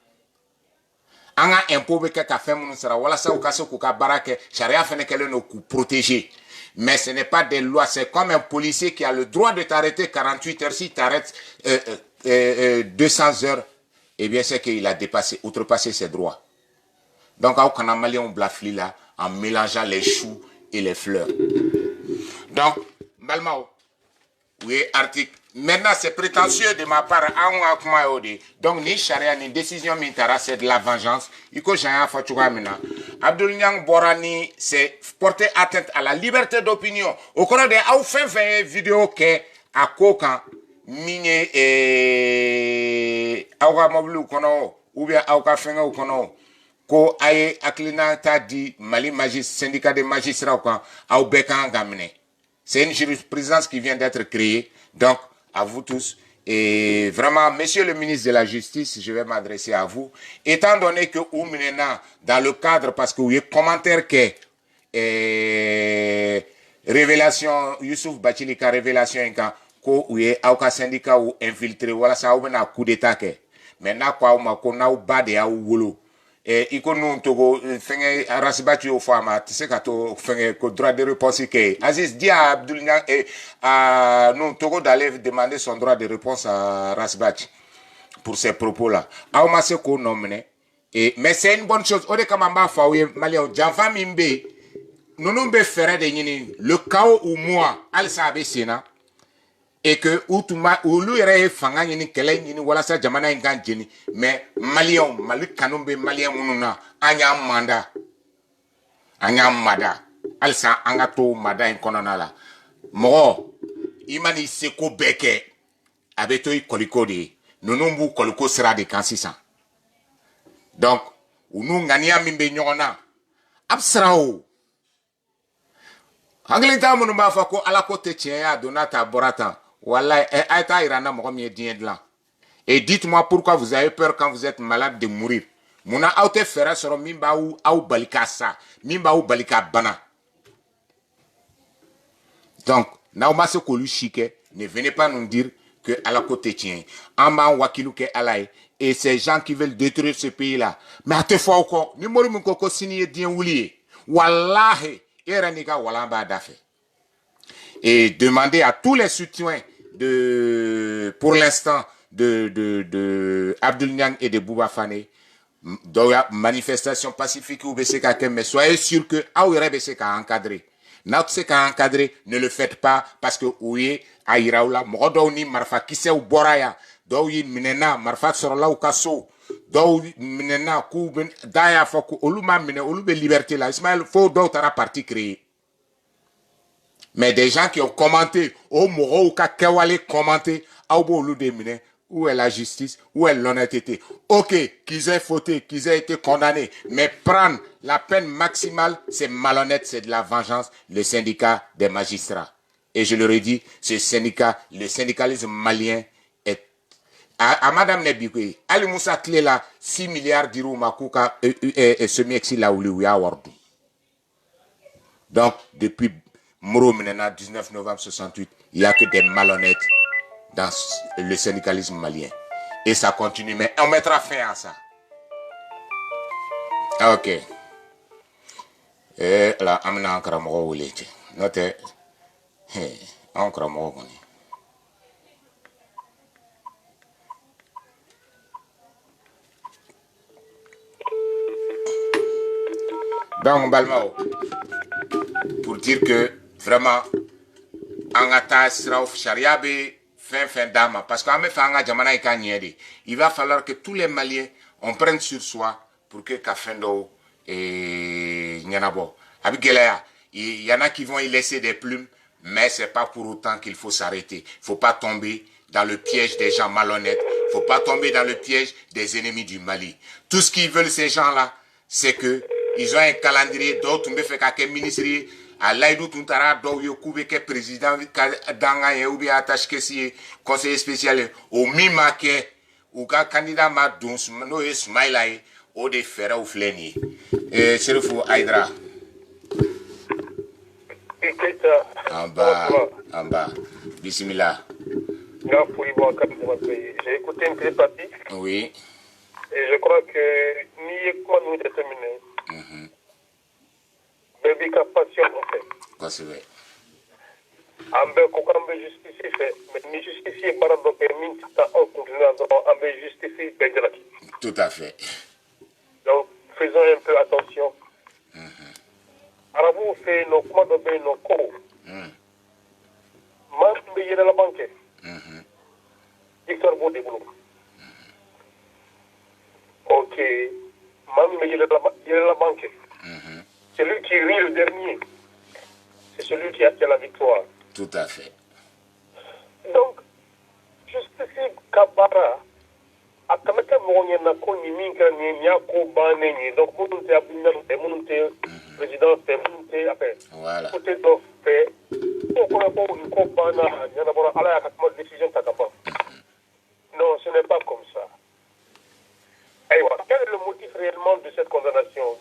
Anga impôt be ka fait mon sera wala sa okaso ko ka barake charia fene kele no ku protéger. Mais ce n'est pas des lois, c'est comme un policier qui a le droit de t'arrêter 48 heures. Si t'arrêtes 200 heures, eh bien c'est qu'il a outrepassé ses droits. Donc au Kanamali on blafli là en mélangeant les choux et les fleurs. Donc Malmao, oui article. Maintenant c'est prétentieux de ma part. Donc ni charia ni décision mintara c'est de la vengeance. Iko jaya fachuga mina. Abdul Niang Borani, c'est porter atteinte à la liberté d'opinion. Au cours de au fin vidéo que à Kokan mine et awa mobile kono ou bien awa fenga ou kono ko aye aklina ta di Mali syndicat des magistrats ou au bekan gamine. C'est une jurisprudence qui vient d'être créée. Donc à vous tous. Et vraiment, monsieur le ministre de la Justice, je vais m'adresser à vous. Étant donné que vous dans le cadre, parce que vous avez commentaire que révélation, Youssouf Bachilika, révélation, que vous avez un syndicat ou infiltré, voilà ça, vous avez un coup d'état. Maintenant, quoi, vous avez un bas de wolo. Et il nous togo fait un rasibati au format, tu sais quand fait un droit de réponse que Aziz dit à Abdul Niang et à nous togo d'aller demander son droit de réponse à Rasibati pour ces propos là. Auma se ko nomné et mais c'est une bonne chose. Ode kamamba faouye malien janfa mimbe nous nous be faire de yini le chaos ou moi al sabe sena et que outuma ulu ere fanga yini kele yini wala sa jamana ingan jeni mais malien malik kanumbe malien mununa anya mada alsa anga to mada in konona la mo imani seko beke abeto i koliko de nonumbu koliko sera de kansisa donc unu ngania mimbe nyona absrao anglita munuma fa ko ala ko te tia donata borata Wallah, et dites-moi pourquoi vous avez peur quand vous êtes malade de mourir. Mouna aute fera sur mimba ou balika sa, mimba ou balika bana. Donc, naumase kolu chike, ne venez pas nous dire que à la côté tient. Amba wakilu ke alay, et ces gens qui veulent détruire ce pays-là. Mais à te fois encore, ni mori mun koko signé dien oulié. Wallahi, eraniga walamba dafe. Et demander à tous les soutiens pour l'instant, de Abdul Niang et de Bouba Fane, dans la manifestation pacifique ou BCK, mais soyez sûr que Aouire BCK a encadré. N'a-t-ce encadré, ne le faites pas parce que ouye, Aïraoula, Morodoni, Marfa, Kisse ou Boraya, Doui, Minena, Marfa, Sorla ou Kasso, Doui, Minena, Kouben, Daya, Foku, Oluma, Mine, Olube Liberté, là, Ismaël, faut d'autres à parti créé. Mais des gens qui ont commenté, au Moro ou Kakewale commenté, où est la justice, où est l'honnêteté. Ok, qu'ils aient fauté, qu'ils aient été condamnés, mais prendre la peine maximale, c'est malhonnête, c'est de la vengeance, le syndicat des magistrats. Et je le redis, ce syndicat, le syndicalisme malien est... À Madame Nebikoui, Ali Moussa Klela, 6 milliards d'euros, Makouka, et ce mec-ci là où lui a wardou. Donc, depuis Moro Menena, 19 novembre 68, il n'y a que des malhonnêtes dans le syndicalisme malien. Et ça continue, mais on mettra fin à ça. Ok. Et là, on a encore un mot. Notez. Encore un mot. Donc, Balmao, pour dire que vraiment, Angata Sraouf Chariabe, fin d'âme, parce qu'en me faisant Jamana et il va falloir que tous les Maliens on prenne sur soi pour que Kafendo et Nyanabo. Il y en a qui vont y laisser des plumes, mais c'est pas pour autant qu'il faut s'arrêter. Il faut pas tomber dans le piège des gens malhonnêtes Il ne faut pas tomber dans le piège des ennemis du Mali. Tout ce qu'ils veulent, ces gens-là, c'est qu'ils ont un calendrier d'autres, mais fait qu'un ministre, à l'aïdou tuntara, d'où il y a président, dans ou bien attaché que conseiller spécial, au mi-maquet, ou qu'un candidat m'a donné, no est smile, ou des ferra ou fléni. Chérifou Aïdra. En bas. Bismillah. J'ai écouté une petite partie. Oui. Et je crois que ni quoi nous déterminer. Baby passion en fait. Quoi c'est vrai. Ambe kokambe justifié fait. Mais ni justifié paradoxe min ta en continuant ambe justifié bendraki. Tout à fait. Donc faisons un peu attention. Arabu fait nos commandes de nos co. Mambe yere la banque. Victor Boudeboulou. Ok. Mambe yere la banque. Celui qui rit le dernier, c'est celui qui a la victoire. Tout à fait. Donc, justice Kabara, a quand même moyen na ko ni minka ni nyako baneni. Donc, mon te abinda mon te président te après. Voilà. Côté d'offre fait. Pour qu'on a pas une copana, il y a d'abord à la décision takaba. Non, ce n'est pas comme ça. Quel est le motif réellement de cette condamnation?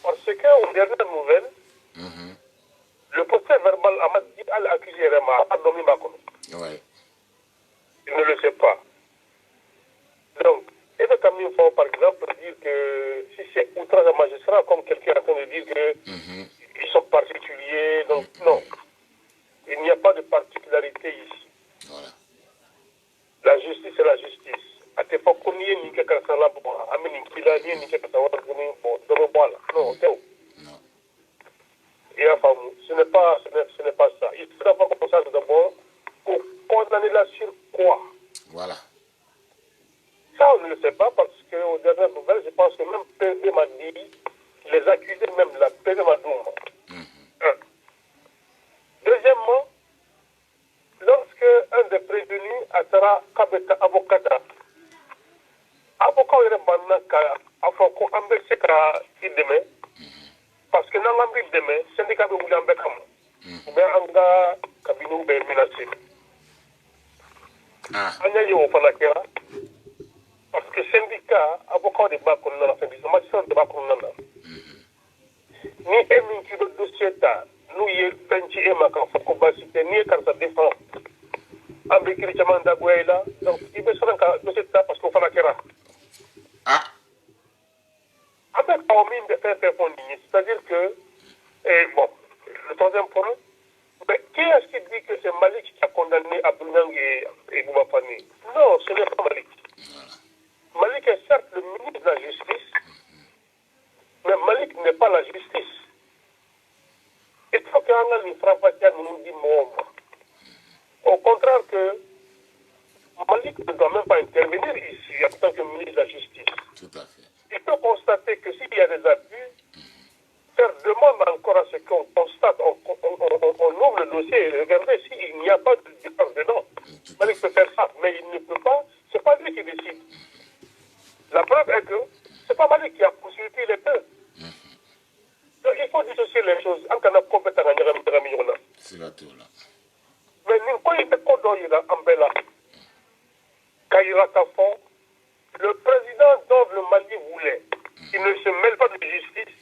Parce qu'aux dernières nouvelles, le procès verbal a dit à l'accusé Rema a dormi Bakono. Il ne le sait pas. Donc, il veut quand même par exemple dire que si c'est outrage à magistrat, comme quelqu'un est en train de dire qu'ils sont particuliers, donc non. Il n'y a pas de particularité ici. Voilà. La justice est la justice. À tes fois, qu'on y ait ni quelque chose là, à mener qu'il a ni quelque chose là, dans le bois là. Non, c'est où? Et enfin, ce n'est pas ça. Il faudra pas comme ça d'abord pour condamner là sur quoi? Voilà. Ça, on ne le sait pas parce qu'aux dernières nouvelles, je pense que même PV m'a dit, les accusés, même la PV m'a dit. Deuxièmement, lorsque un des prévenus sera avocat, avocat est banna ambek seka ideme parce que dans l'ambik deme syndicat be wuli ambek am ou bien anga kabinu be menacé anya yo fana kera parce que syndicat avocat de bakon na syndicat magistrat de bakon na ni emin ki do dossier ta nous y penchi et ma quand basité ni quand ça défend avec les chamans d'Aguayla donc il peut se rendre de cette parce qu'on fait la kera avec Aomine de faire c'est-à-dire que bon le troisième point mais qui est-ce qui dit que c'est Malik qui a condamné Abdounang et Boubafani? Non, ce n'est pas Malik. Malik est certes le ministre de la justice mais Malik n'est pas la justice. Il faut qu'on ait une frappation nous dit moi. Au contraire que Malik ne doit même pas intervenir ici en tant que ministre de la Justice. Tout à fait. Il peut constater que s'il y a des abus, faire demande encore à ce qu'on constate, on ouvre le dossier et regardez s'il n'y a pas de différence dedans. Malik peut faire ça, mais il ne peut pas, c'est pas lui qui décide. La preuve est que c'est pas Malik qui a poursuivi les deux. Donc il faut dissocier les choses. C'est la tour là. Mais nous, quand il est condamné en Bella, Kaira Kafon, le président dont le Mali voulait, il ne se mêle pas de justice.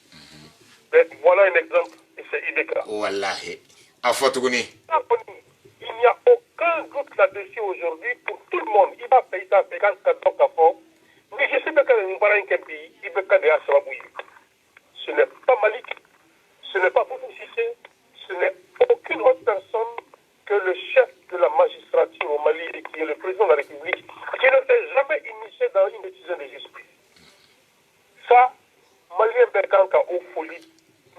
Mais voilà un exemple, et c'est Ibeka. Wallahi. Afotuguni. Il n'y a aucun doute là-dessus aujourd'hui pour tout le monde. Il va payer ça, payer quand Kafon. Mais je sais pas qu'il y a un pays, Ibeka de Asabouye. Ce n'est pas Malik, ce n'est pas Boubou Sissé, ce n'est aucune autre personne que le chef de la magistrature au Mali et qui est le président de la République, qui ne s'est jamais initié dans une décision de justice. Ça, Malien Berkanka au folie,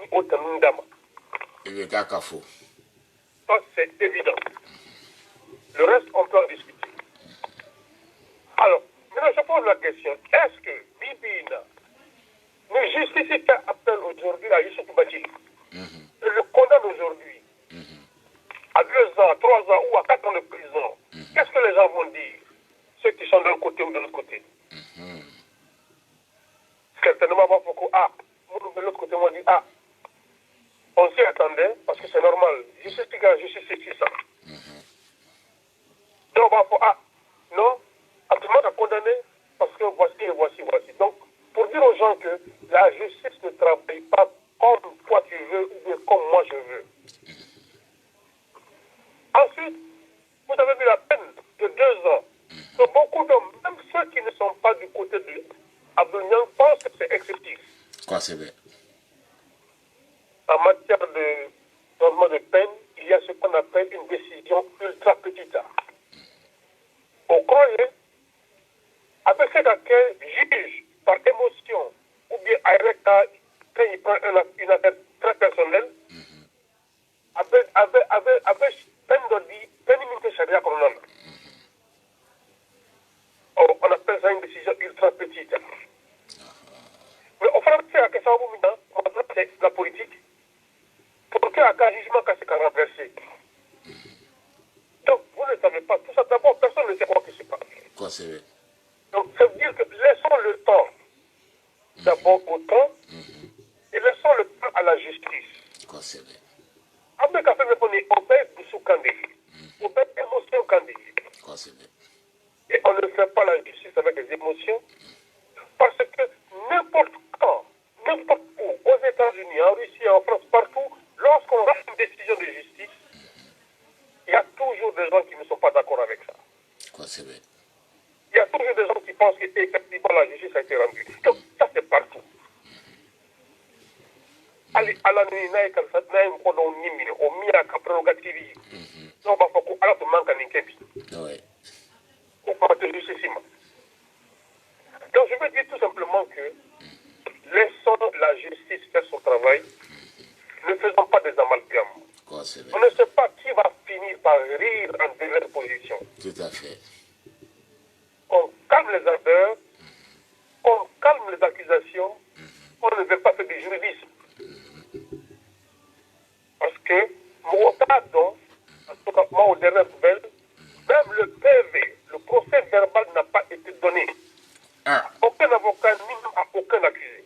ni au Tamundama. Ça, c'est évident. Le reste, on peut en discuter. Alors, maintenant, je pose la question, est-ce que Bibina ne justifie qu'un appel aujourd'hui à Youssouf Bati, le condamne aujourd'hui, à 2 ans, à 3 ans ou à 4 ans de prison, qu'est-ce que les gens vont dire? Ceux qui sont d'un côté ou de l'autre côté. Certainement, moi, beaucoup, de l'autre côté, moi, dit, on s'y attendait, parce que c'est normal. Je suis ça. Donc, non, absolument à condamner, parce que voici et voici. Donc, pour dire aux gens que la justice ne travaille pas comme toi tu veux ou bien comme moi je veux. Ensuite, vous avez vu la peine de 2 ans. Donc, beaucoup d'hommes, même ceux qui ne sont pas du côté de Abdou Niang, pensent que c'est excessif. Quoi, c'est vrai? En matière de changement de peine, il y a ce qu'on appelle une décision ultra petite. Au croyez, avec cet accueil, juge par émotion ou bien avec quand il prend une affaire très personnelle, avec peine d'ordi, peine immunité charia comme on on appelle ça une décision ultra petite. Mais au fond, c'est la politique. Pour qu'un jugement quand c'est renversé. Donc, vous ne savez pas tout ça. D'abord, personne ne sait quoi qui se passe. Quoi, c'est vrai? Donc, ça veut dire que laissons le temps d'abord au temps et laissons le temps à la justice. Quoi, c'est vrai? Après qu'à faire le premier, on paie sous candé. On paie émotion candé. Quoi, c'est vrai? Et on ne fait pas la justice avec des émotions parce que n'importe quand, n'importe où, aux États-Unis, en Russie, en France, partout, lorsqu'on rend une décision de justice, il y a toujours des gens qui ne sont pas d'accord avec ça. Quoi, c'est vrai? Il y a toujours des gens qui pensent qu'effectivement la justice a été rendue. Donc ça c'est partout. Allez, à la nuit, comme ça, on mis à prérogative. Non, pas beaucoup. Alors, tu manques à l'inquiétude. Oui. Donc je veux dire tout simplement que laissons la justice faire son travail. Ne faisons pas des amalgames. Quoi, c'est vrai? On ne sait pas qui va finir par rire en dernière position. Tout à fait. On calme les ardeurs, on calme les accusations, on ne veut pas faire du juridisme. Parce que, moi, en tout cas, moi, aux dernières nouvelles, même le PV, le procès verbal n'a pas été donné. Aucun avocat, ni même à aucun accusé.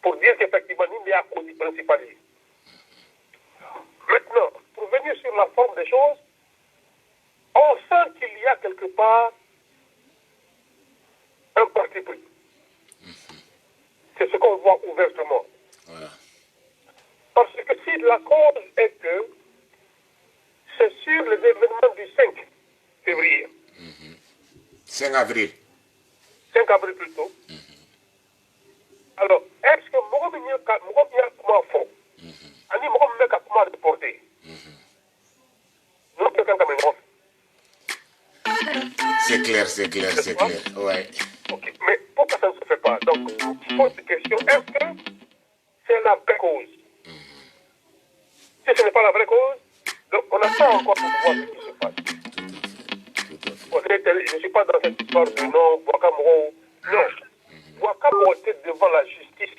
Pour dire qu'effectivement, ni les accusés principalisés. Maintenant, pour venir sur la forme des choses, on sent qu'il y a quelque part un parti pris. C'est ce qu'on voit ouvertement. Voilà. Parce que si la cause est que c'est sur les événements du 5 février. 5 avril. 5 avril plutôt. Alors, est-ce que Mohamed comment font? Ani Mohamed comment reporter? Nous, quelqu'un comme C'est clair. Ouais. Ok, mais pourquoi ça ne se fait pas? Donc, je pose cette question. Est-ce que c'est la vraie cause? Si ce n'est pas la vraie cause, donc on n'a pas encore pour voir ce qui se passe. Je ne suis pas dans cette histoire de non, Bouakamoro. Non. Bouakamoro était devant la justice.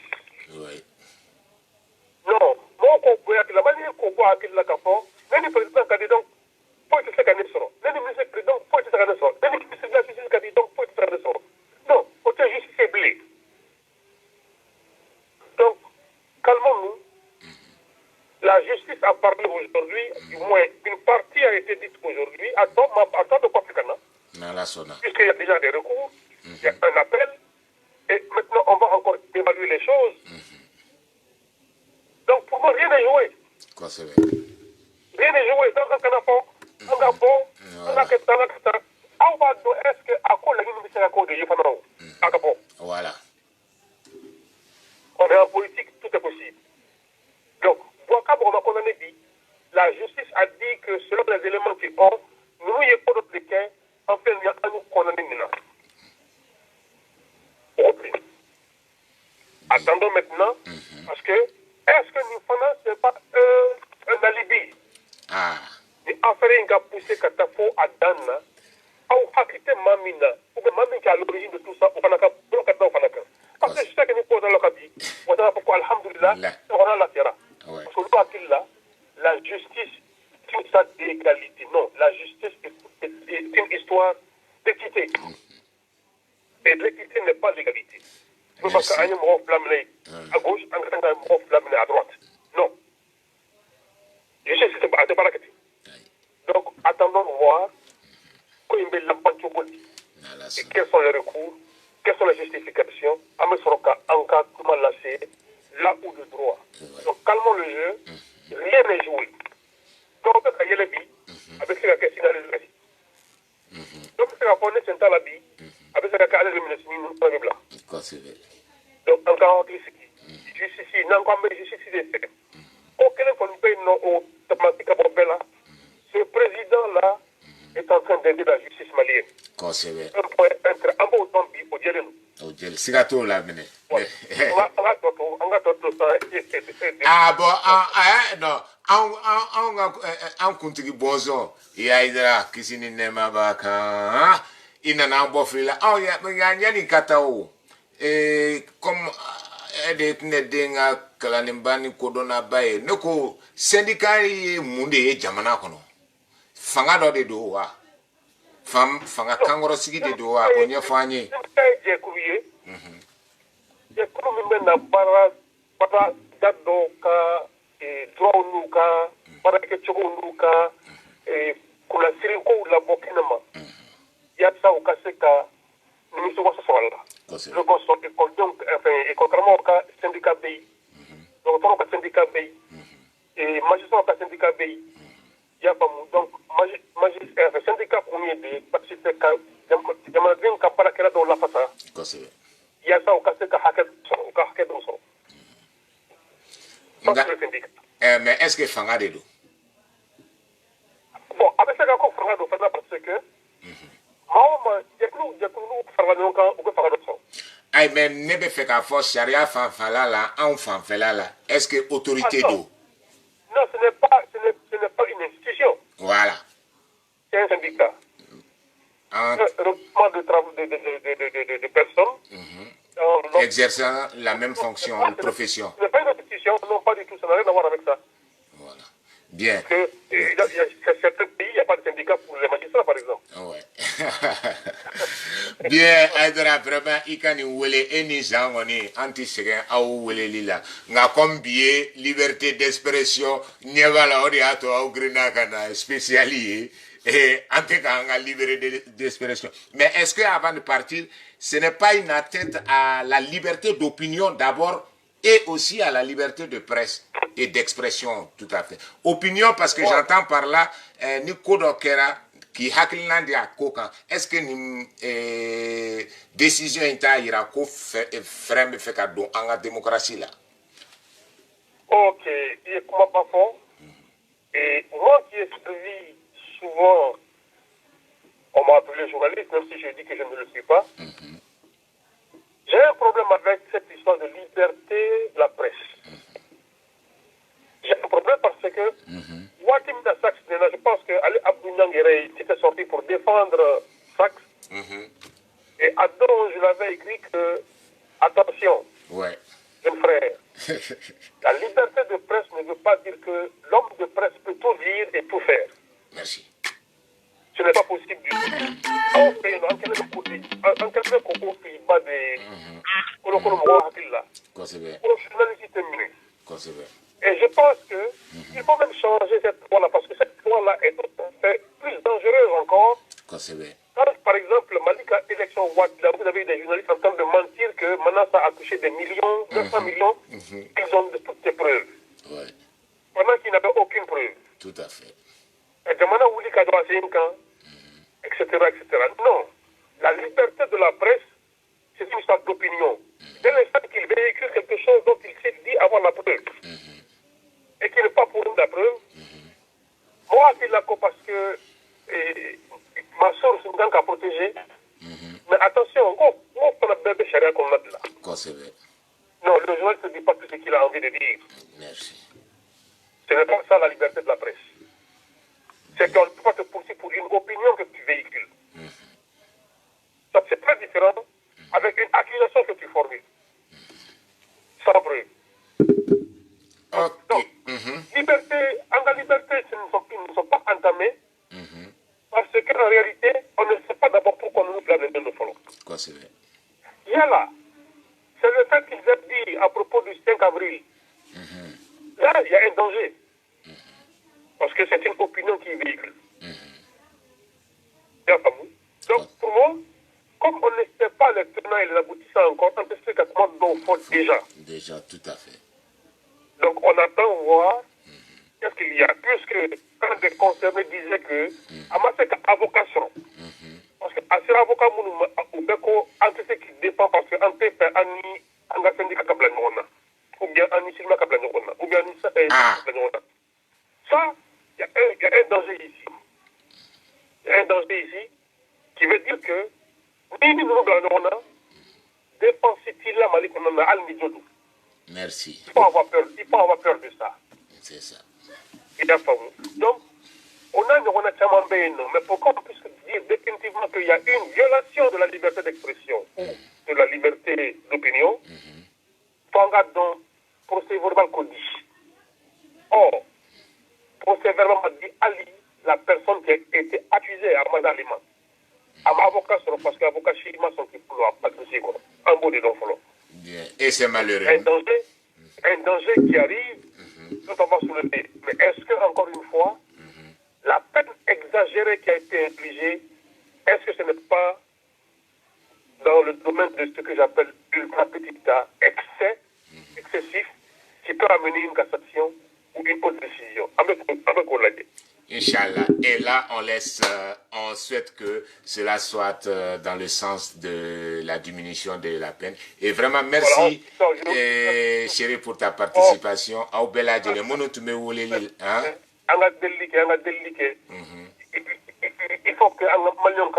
Oui. Non. La manière qu'on voit à la Capon, même le président qui a dit donc, faut être fait gagner son. Même le ministre président, faut être fait gagner son. Même le ministre de la justice qui a dit donc, faut être fait gagner son. Non. On est juste faiblé. Donc, calmons-nous. La justice a parlé aujourd'hui, du moins une partie a été dite aujourd'hui, à temps de Papikana. Puisqu'il y a déjà des recours, il y a un appel, et maintenant on va encore évaluer les choses. Donc pour moi, rien n'est joué. Quoi, c'est vrai? Rien n'est joué. Donc, on a bon, est-ce que à quoi la ligne de l'accord de Yépanao? Voilà. On est en politique, tout est possible. Donc, Bouakab, on a condamné dit, la justice a dit que selon les éléments qui ont, nous n'y pas d'autres cas, enfin, il y a un nous condamné maintenant. Attendons maintenant, parce que, est-ce que nous faisons, ce n'est pas un alibi? Ni affaire qui a poussé Katafo à Dana, ou Hakite Mamina, ou bien Mamina qui est à l'origine de tout ça, ou Fanaka, parce que je sais que nous posons le cabi, on a pourquoi, alhamdoulilah, on a la terre. Parce que là, la justice une histoire d'égalité. Non, la justice est une histoire d'équité. Et l'équité n'est pas l'égalité. C'est parce qu'un mot flamé à gauche, un mot flamé à droite. Non. Justice, c'est pas la question. Donc, attendons de voir et quels sont les recours, quelles sont les justifications, à me faire en cas comment lasser, là où le droit. Donc, calmons le jeu, rien n'est joué. Donc, il y a les billes, avec ce que c'est le reste. Donc, c'est la bonne c'est la bille, avec ce que c'est le reste. Donc, encore justice, non, comme justice des faits. Aucun qu'on paye non au thématique à Bobella. Ce président-là est en train d'aider la justice malienne. Un point entre un beau temps au Djelen. Sigato la mene. Ah bon, non, an kuntigi bozo ya idra kisini nema baka ina na bofrila ya nyani katao comme ede tne denga kalanimbani kodona baye noko syndicali munde jamana kono fanga do de do wa fanga kangoro sigi de do wa onye fanye je kuye je kuru mi na para dado ka droit nuka para ke chogo nuka kula siri ko la bokinama ya sa ukaseka ni so wasa swala le gosso e ko donc enfin e ko kramo ka syndicat bi donc to ka syndicat bi et magistrat ka syndicat bi ya ba mu donc magistrat syndicat premier de participer ka jama din ka para kera do la fasa ya sa ukaseka haket do so mais est-ce que fanga de do bon avec ça ko fanga do fanga parce que maoma jeklu fanga no ka o ko fanga do so ay mais ne be fait ka force charia fanfala la en fanfala la est-ce que autorité do non ce n'est pas une institution voilà c'est un syndicat un regroupement de travaux de personnes exerçant la même fonction ou profession. Ce n'est pas une institution, non, pas du tout, ça n'a rien à voir avec ça. Voilà. Bien. Parce que il y a certains pays, il n'y a pas de syndicat pour les magistrats, par exemple. Ouais. Bien, Aïdara, vraiment, ikani wele eni zangoni anti-segen au wele lila. Nga combien liberté d'expression, nyebala ori ato au grina kana spéciali et anti-kanga liberté d'expression. Mais est-ce que avant de partir, ce n'est pas une atteinte à la liberté d'opinion d'abord et aussi à la liberté de presse et d'expression, tout à fait. Opinion, parce que j'entends par là, Nicodo Kera, qui hakilandi a kokan, est-ce que ni décision ita ira ko frème fait ka don en démocratie là? Ok, et comment pas fort? Et moi qui ai suivi souvent, on m'a appelé journaliste, même si je dis que je ne le suis pas. J'ai un problème avec cette histoire de liberté de la presse. J'ai un problème parce que Watim da Sax, je pense que Ali Abdounangere était sorti pour défendre Sax. Et à Don, je l'avais écrit que, attention, jeune frère, la liberté de presse ne veut pas dire que l'homme de presse peut tout dire et tout faire. Merci. Ce n'est pas possible du tout. En quelque chose pas de et je pense que il faut même changer cette loi-là parce que cette loi-là est tout à fait plus dangereuse encore. Quand, par exemple, Malika élection Ouad, vous avez des journalistes en train de mentir que maintenant ça a touché des millions, 900 millions, ils ont de toutes les preuves. Pendant qu'ils n'avaient aucune preuve. Tout à fait. Et demandant où il doit 5 ans, etc., etc. Non. La liberté de la presse, c'est une histoire d'opinion. Dès l'instant qu'il véhicule quelque chose dont il s'est dit avoir la preuve, et qu'il n'est pas pour nous la preuve, moi, c'est là parce que ma soeur, c'est une gang à protéger. Mais attention, on a bébé charia qu'on a là. Non, le journaliste ne dit pas tout ce qu'il a envie de dire. Merci. Ce n'est pas ça la liberté de la presse. C'est qu'on ne peut pas te poursuivre pour une opinion que tu véhicules. Ça, c'est très différent avec une accusation que tu formules. Sans preuve. Donc, liberté, en la liberté, ce ne sont en réalité, on ne sait pas d'abord pourquoi nous blâmons les follow. Quoi, c'est vrai? Il y a là, c'est le fait qu'ils aient dit à propos du 5 avril. Là, il y a un danger. Parce que c'est une opinion qui véhicule. Donc, pour moi, comme on ne sait pas les tenants et les aboutissants encore, on peut se faire dont il faut déjà. Déjà, tout à fait. Donc, on attend voir qu'est-ce qu'il y a. Puisque, quand des concernés disaient que, à ma c'est avocation. Parce que, à ces avocats, ou bien ce qui dépend, parce que, en fait, un syndicat kablanona, ou bien un isilma kablanona, ou bien un kablanona. Ça, il y a un danger ici. Il y a un danger ici qui veut dire que merci. Il faut avoir peur de ça. C'est ça. Donc, on a une mais pourquoi on puisse dire définitivement qu'il y a une violation de la liberté d'expression, de la liberté d'opinion, regarde donc procès verbal qu'on dit. Or, procès verbal m'a dit Ali, la personne qui a été accusée à Madalima. À ma avocat, parce que l'avocat Chima sont qui pour pas de dossier, un beau de non follow. Et c'est malheureux. Un danger qui arrive, notamment sous le nez. Mais est-ce que, encore une fois, la peine exagérée qui a été infligée, est-ce que ce n'est pas dans le domaine de ce que j'appelle ultra petit A, excessif, qui peut amener une cassation ou une autre décision? Avec on l'a dit. Inch'Allah. Et là, on souhaite que cela soit dans le sens de la diminution de la peine. Et vraiment, merci, chérie, pour ta participation. Il faut que Malion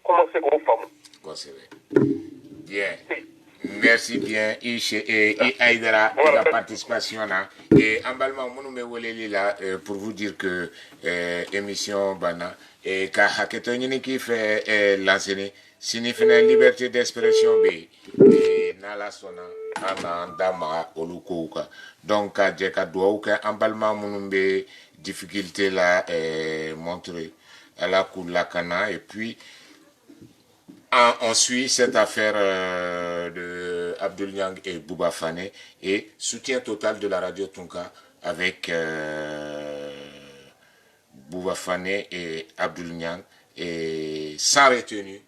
commence à commencer. Bien. Merci bien, Aïdara, pour la participation là. Et en balma, pour vous dire que émission Bana et Kahaketonini qui fait l'enseigner signifie la liberté d'expression et Nala Sona, Anandama, Olukouka. Donc, à Djeka Douauka, en balma, Mounumbe, difficulté là, montrer à la cour de la Cana et puis. On suit cette affaire de Abdul Niang et Bouba Fane et soutien total de la radio Tunka avec Bouba Fane et Abdul Niang et sans retenue,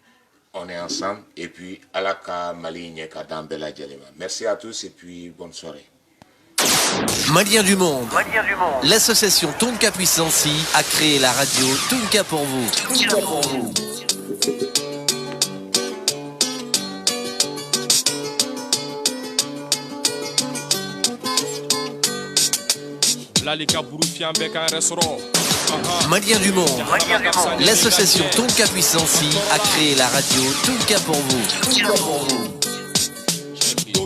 on est ensemble et puis Alaka Maligne Kadambela Djalema. Merci à tous et puis bonne soirée. Maliens du monde. L'association Tonka Puissance a créé la radio Tonka pour vous. Maliens du monde. L'association Tonka Puissance a créé la radio Tonka pour vous.